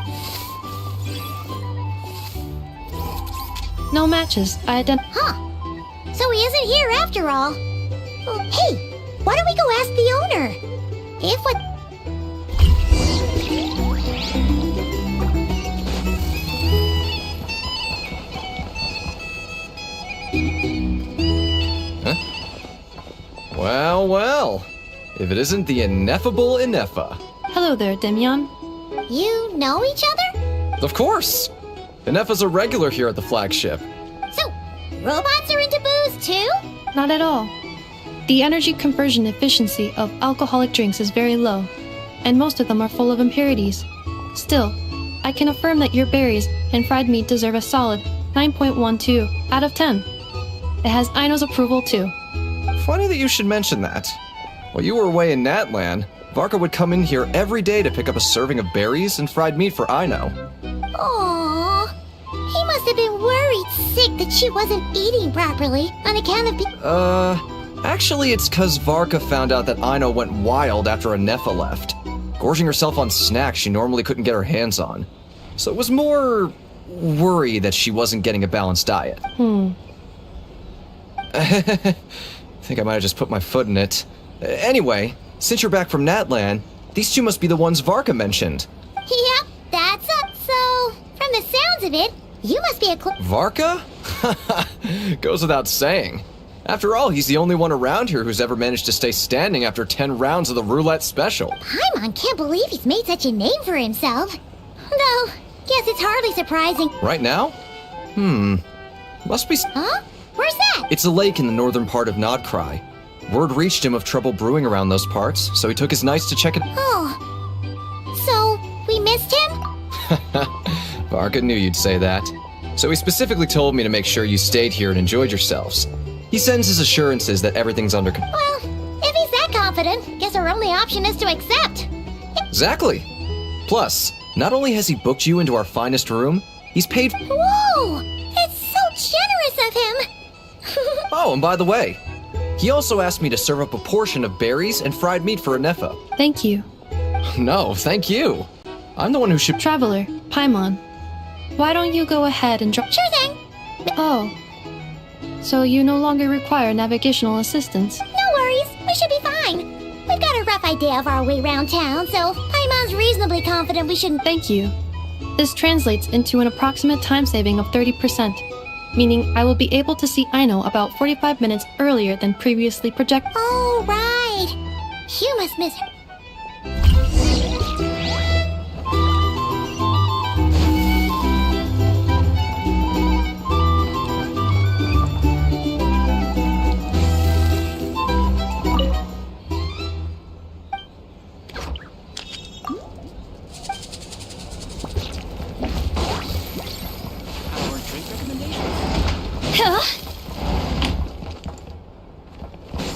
No matches. Huh. So he isn't here after all. Well, hey, why don't we go ask the owner? If what... Well, well. If it isn't the ineffable Inefa. Hello there, Demian. You know each other? Of course. Inefa's a regular here at the flagship. So, robots are into booze too? Not at all. The energy conversion efficiency of alcoholic drinks is very low, and most of them are full of impurities. Still, I can affirm that your berries and fried meat deserve a solid 9.12 out of 10. It has Aino's approval too. Funny that you should mention that. While you were away in Natlan, Varka would come in here every day to pick up a serving of berries and fried meat for Aino. Aww. He must have been worried sick that she wasn't eating properly on account of... Actually it's cause Varka found out that Aino went wild after Inefa left, gorging herself on snacks she normally couldn't get her hands on. So it was more worry that she wasn't getting a balanced diet. I think I might have just put my foot in it. Anyway, since you're back from Natlan, these two must be the ones Varka mentioned. Yep, that's up. So, from the sounds of it, you must be a Varka? Goes without saying. After all, he's the only one around here who's ever managed to stay standing after 10 rounds of the roulette special. Paimon can't believe he's made such a name for himself. Though, guess it's hardly surprising. Right now? Must be... Huh? Where's that? It's a lake in the northern part of Nodcry. Word reached him of trouble brewing around those parts, so he took his knights to check it. Oh. So, we missed him? Varka knew you'd say that. So he specifically told me to make sure you stayed here and enjoyed yourselves. He sends his assurances that everything's under control. Well, if he's that confident, guess our only option is to accept. Exactly. Plus, not only has he booked you into our finest room, he's paid... Whoa! It's so generous of him! Oh, and by the way, he also asked me to serve up a portion of berries and fried meat for Inefa. Thank you. No, thank you. I'm the one who should... Traveler, Paimon, why don't you go ahead and drop... Sure thing! Oh. So you no longer require navigational assistance? No worries, we should be fine. We've got a rough idea of our way around town, so Paimon's reasonably confident we shouldn't... Thank you. This translates into an approximate time saving of 30%, meaning I will be able to see Aino about 45 minutes earlier than previously projected. Oh, right. You must miss her.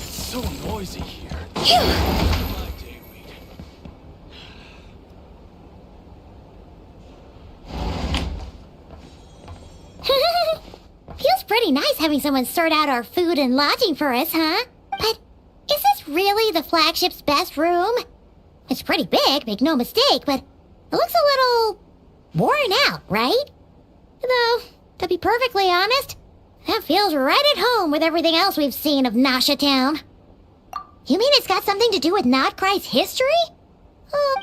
So noisy here. Feels pretty nice having someone sort out our food and lodging for us, huh? But is this really the flagship's best room? It's pretty big, make no mistake, but it looks a little worn out, right? Though, to be perfectly honest, that feels right at home with everything else we've seen of Nasha Town. You mean it's got something to do with Nodcry's history? Oh,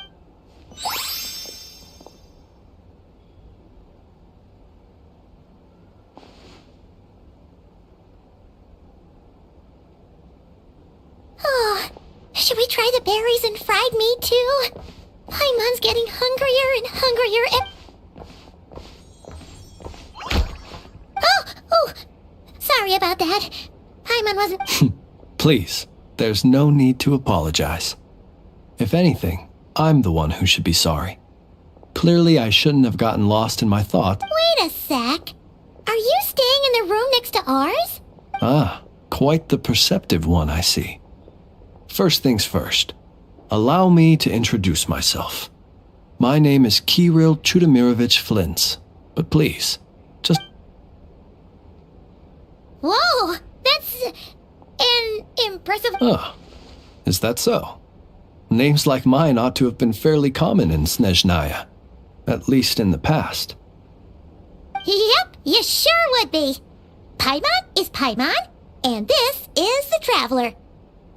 should we try the berries and fried meat too? Paimon's getting hungrier and hungrier and... Oh! Sorry about that. Paimon wasn't... Please, there's no need to apologize. If anything, I'm the one who should be sorry. Clearly, I shouldn't have gotten lost in my thoughts. Wait a sec. Are you staying in the room next to ours? Ah, quite the perceptive one, I see. First things first, allow me to introduce myself. My name is Kirill Chudamirovich Flintz, but please, just... Whoa! That's... an impressive... Ah, is that so? Names like mine ought to have been fairly common in Snezhnaya, at least in the past. Yep, you sure would be. Paimon is Paimon, and this is the Traveler.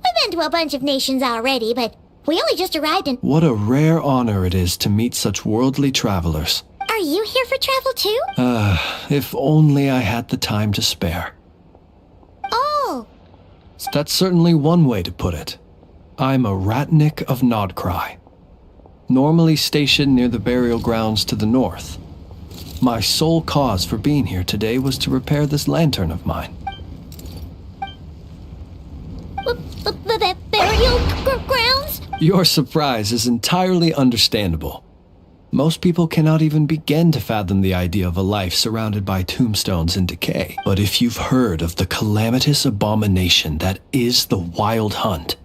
We've been to a bunch of nations already, but we only just arrived in... What a rare honor it is to meet such worldly travelers. Are you here for travel too? If only I had the time to spare. Oh. That's certainly one way to put it. I'm a Ratnik of Nodcry, normally stationed near the burial grounds to the north. My sole cause for being here today was to repair this lantern of mine. Burial grounds? Your surprise is entirely understandable. Most people cannot even begin to fathom the idea of a life surrounded by tombstones and decay. But if you've heard of the calamitous abomination that is the Wild Hunt,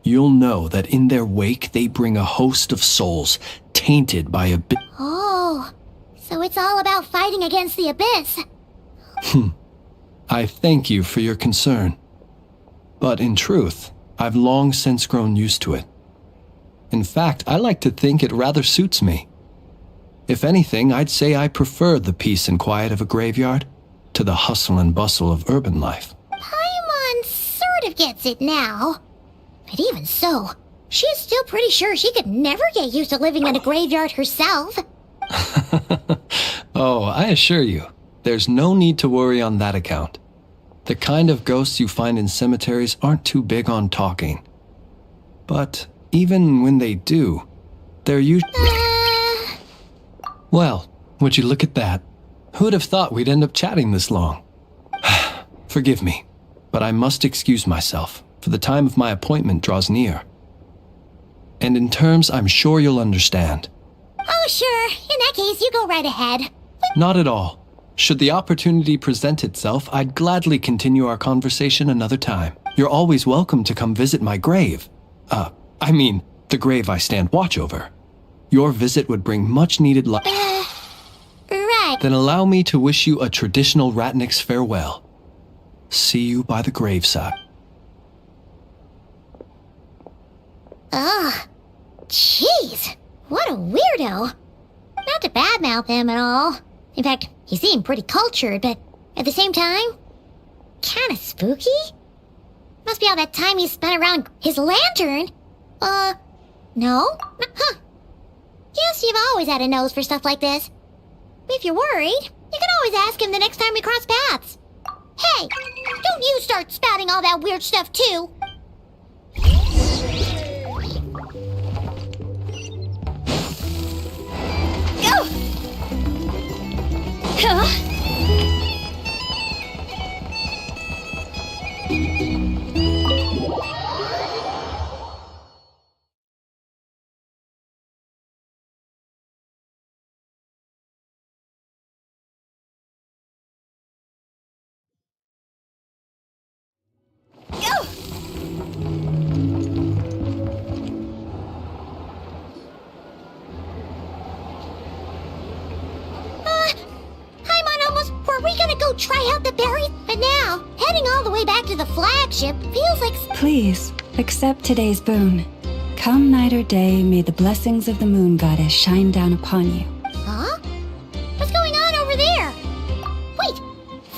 you'll know that in their wake they bring a host of souls tainted by Oh, so it's all about fighting against the abyss. I thank you for your concern. But in truth, I've long since grown used to it. In fact, I like to think it rather suits me. If anything, I'd say I prefer the peace and quiet of a graveyard to the hustle and bustle of urban life. Paimon sort of gets it now. But even so, she's still pretty sure she could never get used to living in a graveyard herself. Oh, I assure you, there's no need to worry on that account. The kind of ghosts you find in cemeteries aren't too big on talking. But even when they do, they're usually... Well, would you look at that? Who'd have thought we'd end up chatting this long? Forgive me, but I must excuse myself, for the time of my appointment draws near. And in terms I'm sure you'll understand. Oh, sure. In that case, you go right ahead. Not at all. Should the opportunity present itself, I'd gladly continue our conversation another time. You're always welcome to come visit my grave. I mean, the grave I stand watch over. Your visit would bring much needed luck. Right. Then allow me to wish you a traditional Ratnik's farewell. See you by the graveside. Ugh. Jeez. What a weirdo. Not to badmouth him at all. In fact, he seemed pretty cultured, but at the same time, kinda spooky? Must be all that time he spent around his lantern. No? Huh. Guess you've always had a nose for stuff like this. If you're worried, you can always ask him the next time we cross paths. Hey, don't you start spouting all that weird stuff too. Go! Huh? Were we gonna go try out the berries? But now, heading all the way back to the flagship feels like... Please, accept today's boon. Come night or day, may the blessings of the moon goddess shine down upon you. Huh? What's going on over there? Wait,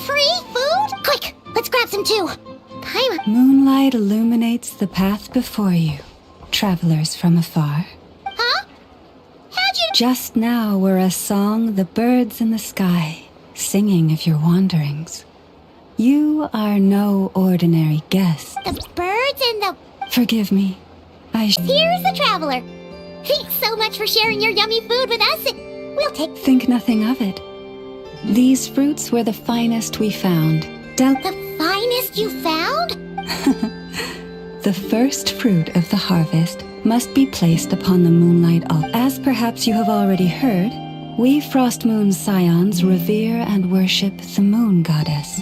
free food? Quick, let's grab some too. Paimon. Moonlight illuminates the path before you, travelers from afar. Huh? How'd you... Just now were a song the birds in the sky, singing of your wanderings. You are no ordinary guest. The birds and the... Forgive me. Here's the traveler. Thanks so much for sharing your yummy food with us. We'll take... Think nothing of it. These fruits were the finest we found. The finest you found? The first fruit of the harvest must be placed upon the moonlight altar. As perhaps you have already heard, we Frost Moon Scions revere and worship the moon goddess.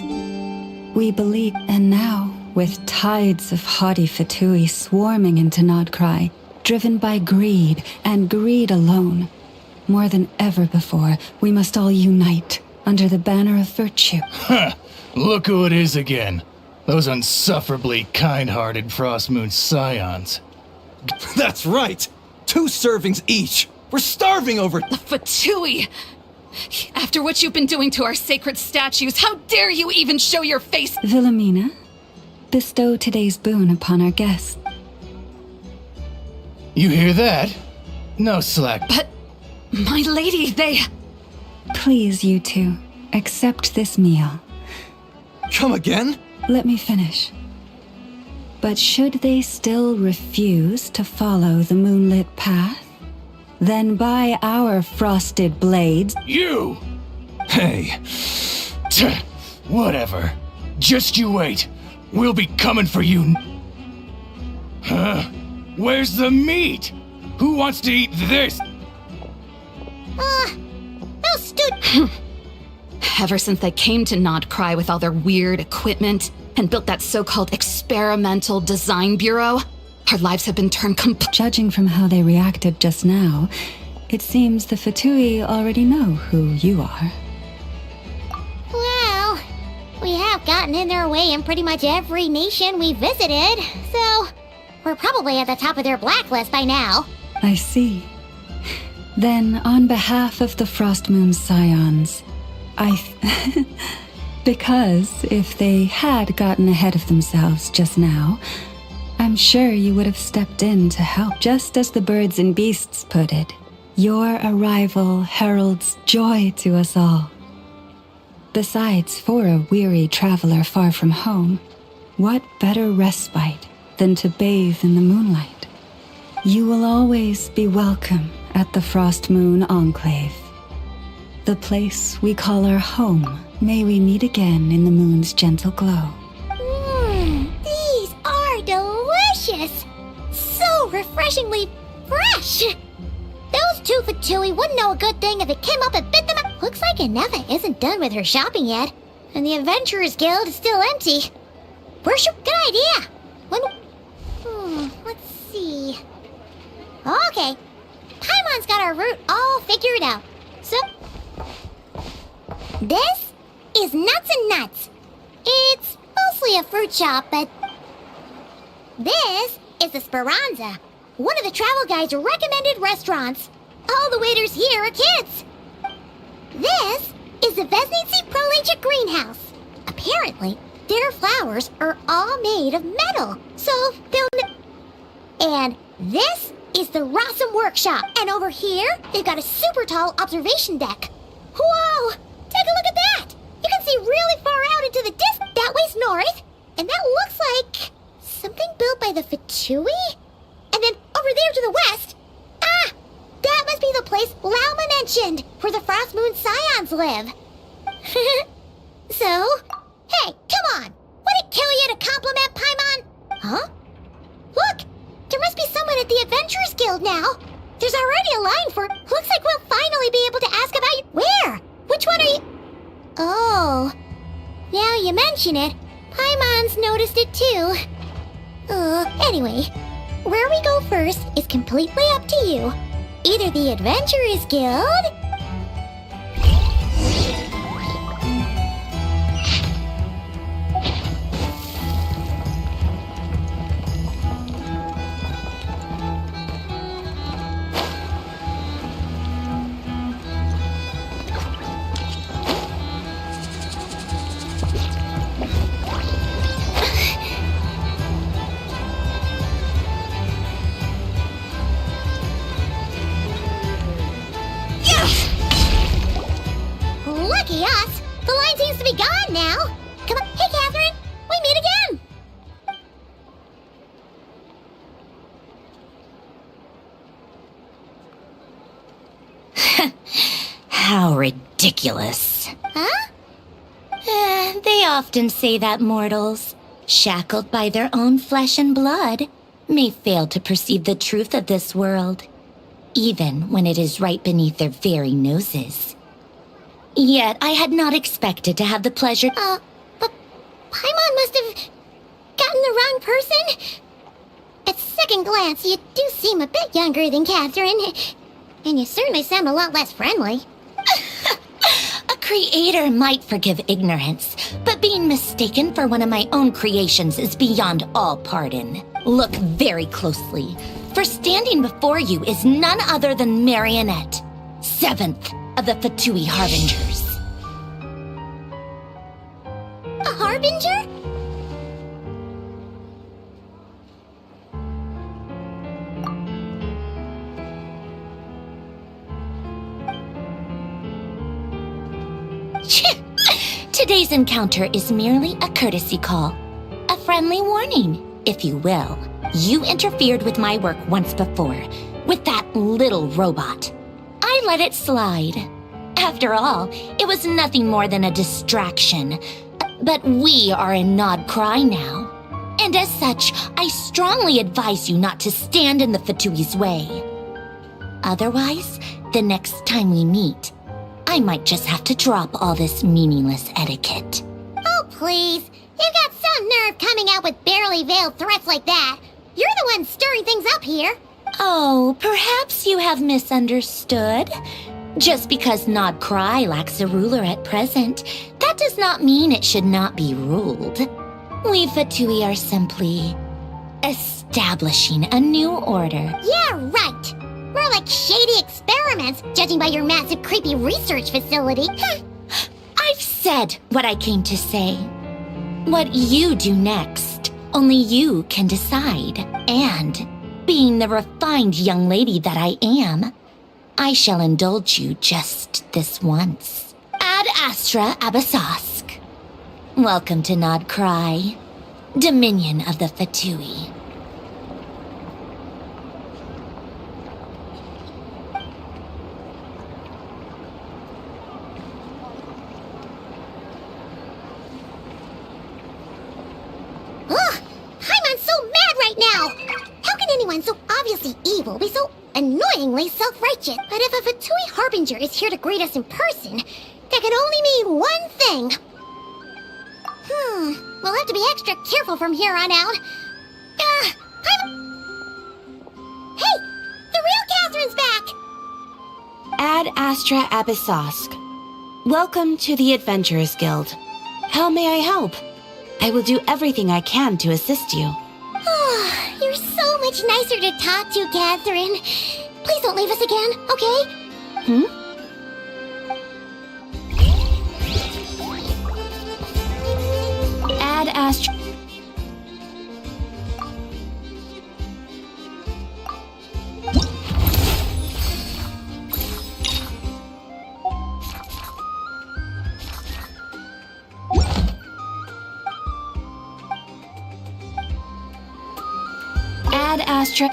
We believe, and now, with tides of haughty Fatui swarming into Nodcry, driven by greed, and greed alone, more than ever before, we must all unite under the banner of virtue. Huh! Look who it is again. Those unsufferably kind-hearted Frost Moon Scions. That's right! 2 servings each! We're starving over... The Fatui! After what you've been doing to our sacred statues, how dare you even show your face? Wilhelmina, bestow today's boon upon our guests. You hear that? No slack. But, my lady, they... Please, you two, accept this meal. Come again? Let me finish. But should they still refuse to follow the moonlit path, then by our frosted blades... You! Hey. Whatever. Just you wait. We'll be coming for you. Huh? Where's the meat? Who wants to eat this? No stupid... Ever since they came to Nodcry with all their weird equipment and built that so-called experimental design bureau, our lives have been turned Judging from how they reacted just now, it seems the Fatui already know who you are. Well, we have gotten in their way in pretty much every nation we visited, so we're probably at the top of their blacklist by now. I see. Then, on behalf of the Frost Moon Scions, because if they had gotten ahead of themselves just now, I'm sure you would have stepped in to help. Just as the birds and beasts put it, your arrival heralds joy to us all. Besides, for a weary traveler far from home, what better respite than to bathe in the moonlight? You will always be welcome at the Frost Moon Enclave, the place we call our home. May we meet again in the moon's gentle glow. These are delicious! So refreshingly fresh! Those 2 Fatui wouldn't know a good thing if it came up and bit them up. Looks like Ineva isn't done with her shopping yet, and the Adventurers Guild is still empty. Good idea! Let's see... Okay, Paimon's got our route all figured out. So... This is Nuts and Nuts. It's mostly a fruit shop, but... This is the Speranza, one of the travel guide's recommended restaurants. All the waiters here are kids. This is the Vesnici Prolicha Greenhouse. Apparently, their flowers are all made of metal, so they'll... And this is the Rossum Workshop. And over here, they've got a super tall observation deck. Whoa! Take a look at that! You can see really far out into the distance. That way's north, and that looks like something built by the Fatui. And then over there to the west? Ah! That must be the place Lauma mentioned, where the Frost Moon Scions live. So? Hey, come on! Would it kill you to compliment Paimon? Huh? Look! There must be someone at the Adventurers Guild now. There's already a line for... Looks like we'll finally be able to ask about you... Where? Which one are you... Oh... Now you mention it, Paimon's noticed it too. Anyway, where we go first is completely up to you. Either the Adventurers Guild... Lucky us! The line seems to be gone now! Come on, hey Catherine! We meet again! How ridiculous. Huh? They often say that mortals, shackled by their own flesh and blood, may fail to perceive the truth of this world, even when it is right beneath their very noses. Yet I had not expected to have the pleasure... But Paimon must have gotten the wrong person? At second glance, you do seem a bit younger than Catherine. And you certainly sound a lot less friendly. A creator might forgive ignorance, but being mistaken for one of my own creations is beyond all pardon. Look very closely, for standing before you is none other than Marionette, 7th of the Fatui Harbingers. A Harbinger? Today's encounter is merely a courtesy call. A friendly warning, if you will. You interfered with my work once before, with that little robot. I let it slide. After all, it was nothing more than a distraction. But we are in Nod Cry now. And as such, I strongly advise you not to stand in the Fatui's way. Otherwise, the next time we meet, I might just have to drop all this meaningless etiquette. Oh, please. You've got some nerve coming out with barely veiled threats like that. You're the one stirring things up here. Oh, perhaps you have misunderstood. Just because Nod Cry lacks a ruler at present, that does not mean it should not be ruled. We Fatui are simply establishing a new order. Yeah, right. More like shady experiments, judging by your massive creepy research facility. I've said what I came to say. What you do next, only you can decide. And, being the refined young lady that I am, I shall indulge you just this once. Ad Astra Abasask. Welcome to Nod Cry, Dominion of the Fatui. Paimon's so mad right now! How can anyone so obviously evil be so annoyingly self-righteous? But if a Fatui Harbinger is here to greet us in person, that can only mean one thing. We'll have to be extra careful from here on out. Hey! The real Catherine's back! Ad Astra Abyssosque. Welcome to the Adventurers Guild. How may I help? I will do everything I can to assist you. You're so much nicer to talk to, Catherine. Please don't leave us again, okay? Ad Astra... Ad Astra...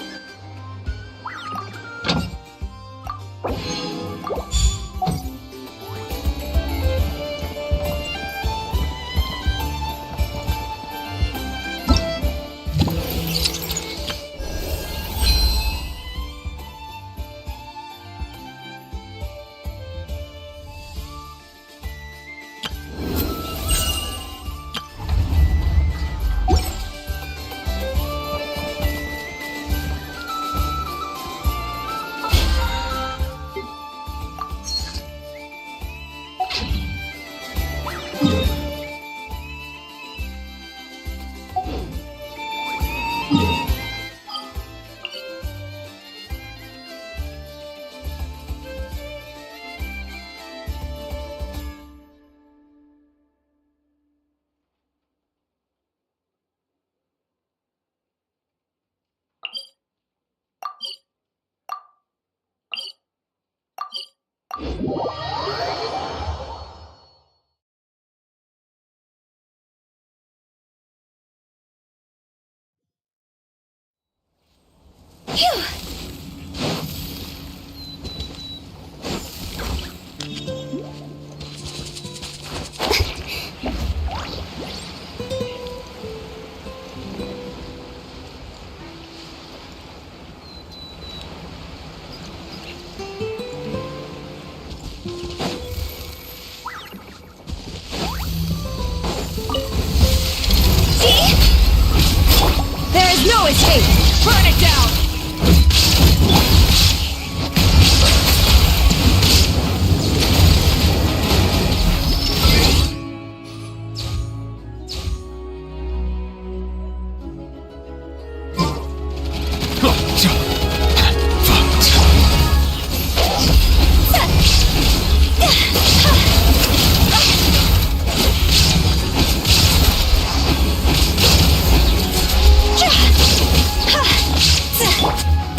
There is no escape! Burn it down!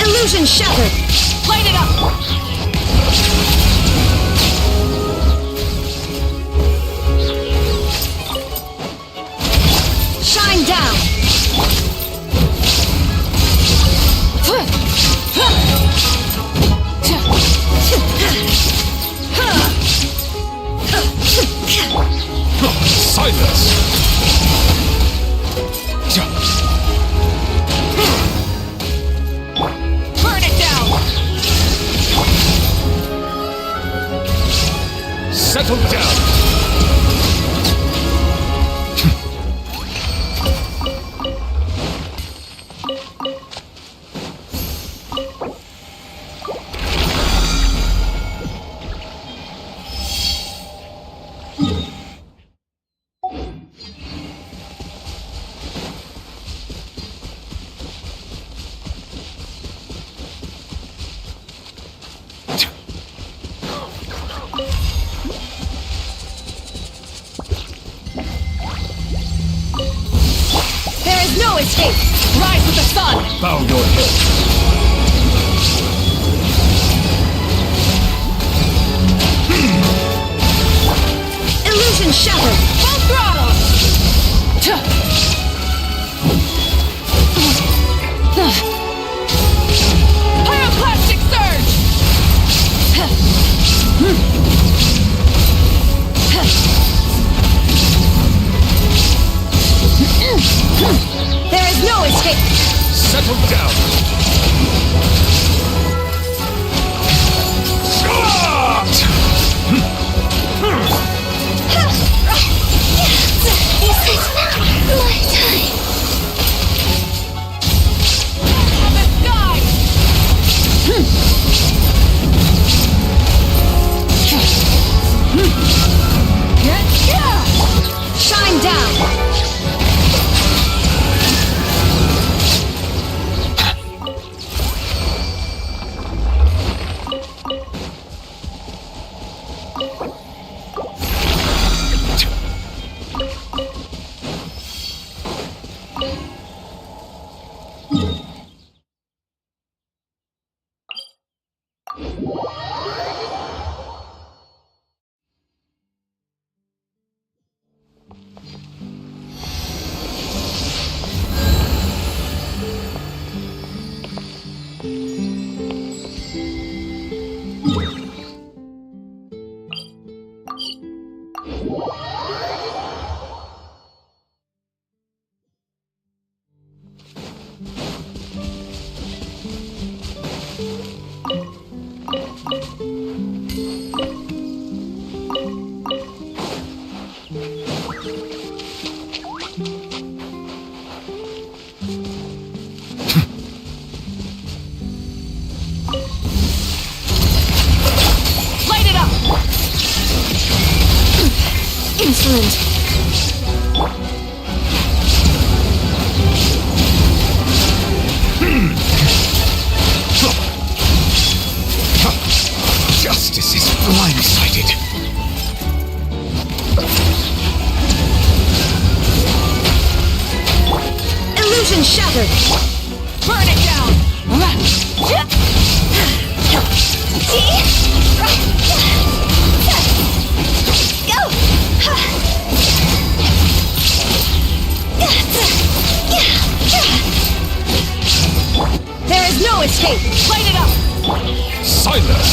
Illusion shattered! Light it up! Shine down! Silence! Burn it down! Settle down! There is no escape! Rise with the sun! Bow your head. Illusion shattered! Full throttle! Pyroclastic surge! There is no escape! Settle down! This is not my time! The sky! Shine down! Insolent. Justice is blindsided. Illusion shattered! Burn it down! is no escape! Light it up! Silence!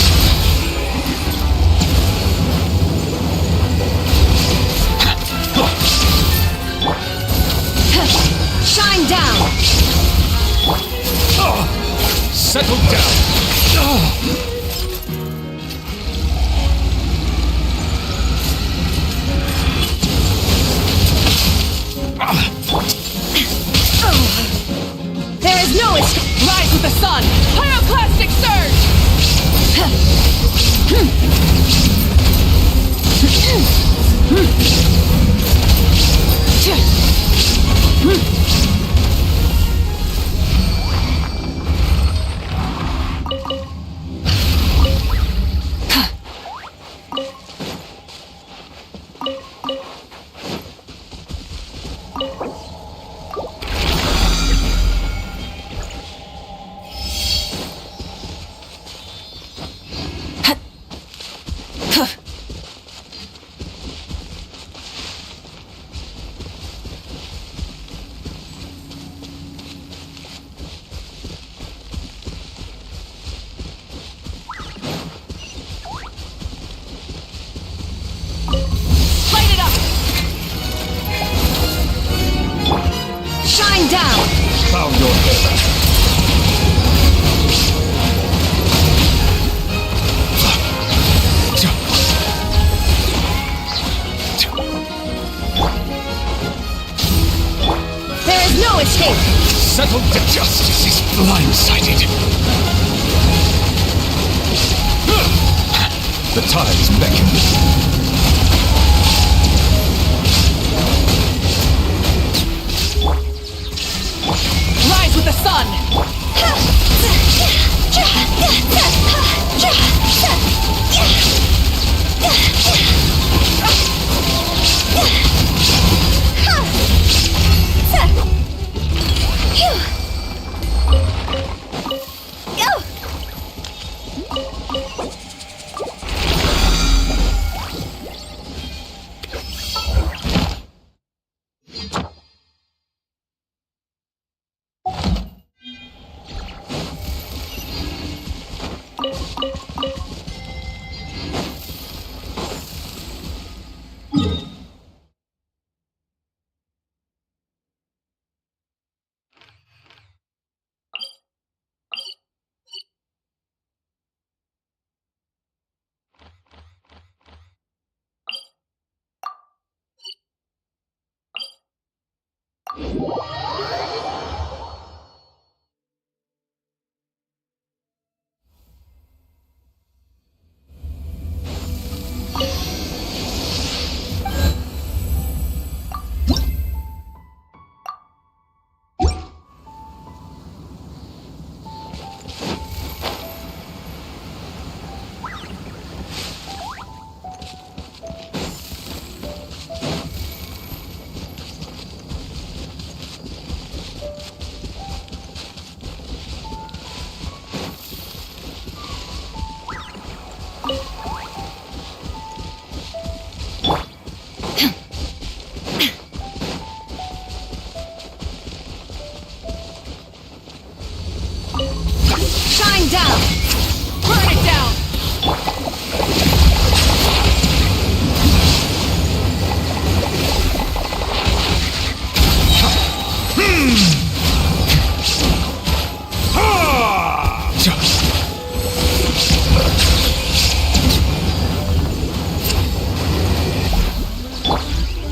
Shine down! Settle down! There is no escape! Rise with the sun! Pyroclastic surge! Light it up! Shine down! Bow your head. There is no escape! Settle down. Justice is blindsided. The tides beckon. Rise with the sun! Shine down! Burn it down!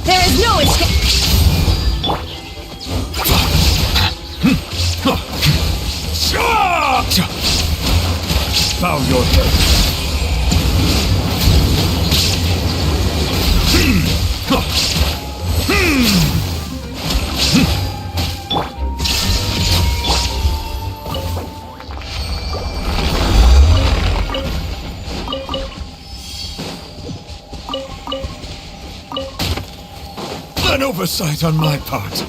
There is no escape! Bow your head. An oversight on my part.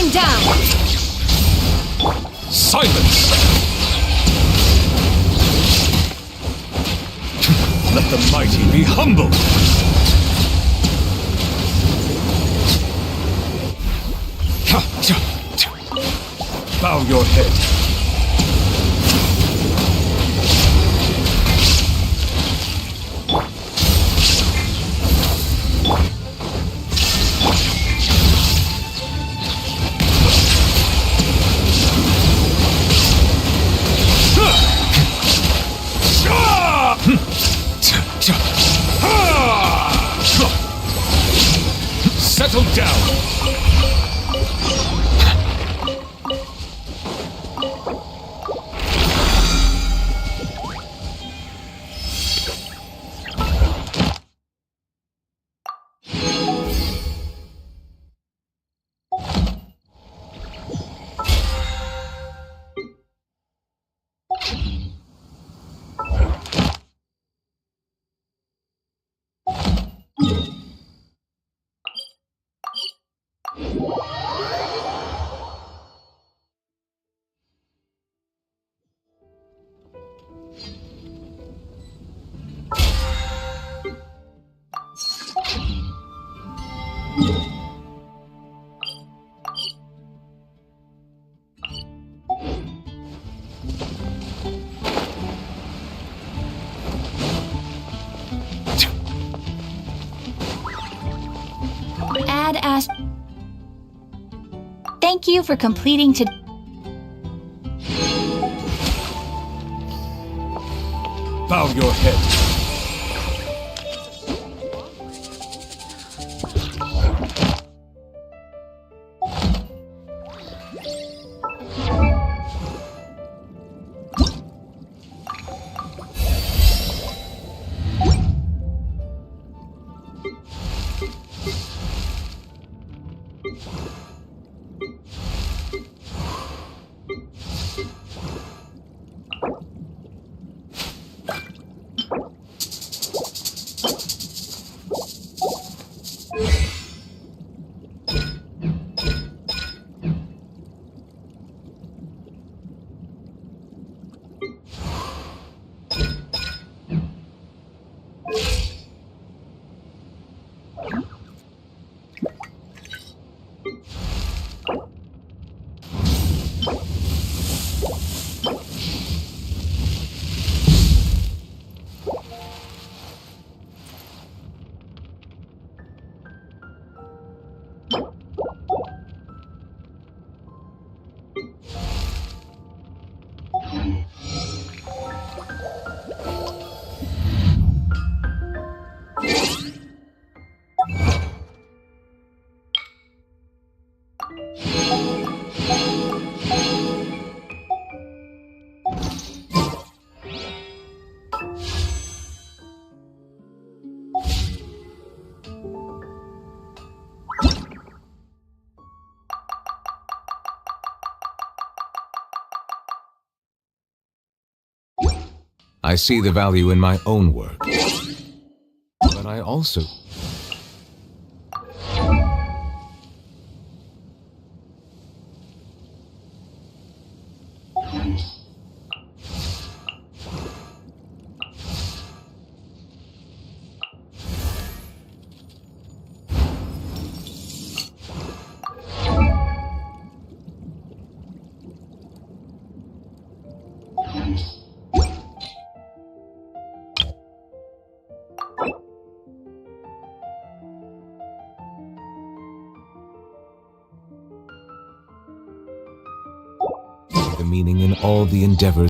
him down! Silence! Let the mighty be humble! Bow your head. Settle down! Thank you for completing to. Bow your head. I see the value in my own work, but I also... The meaning in all the endeavors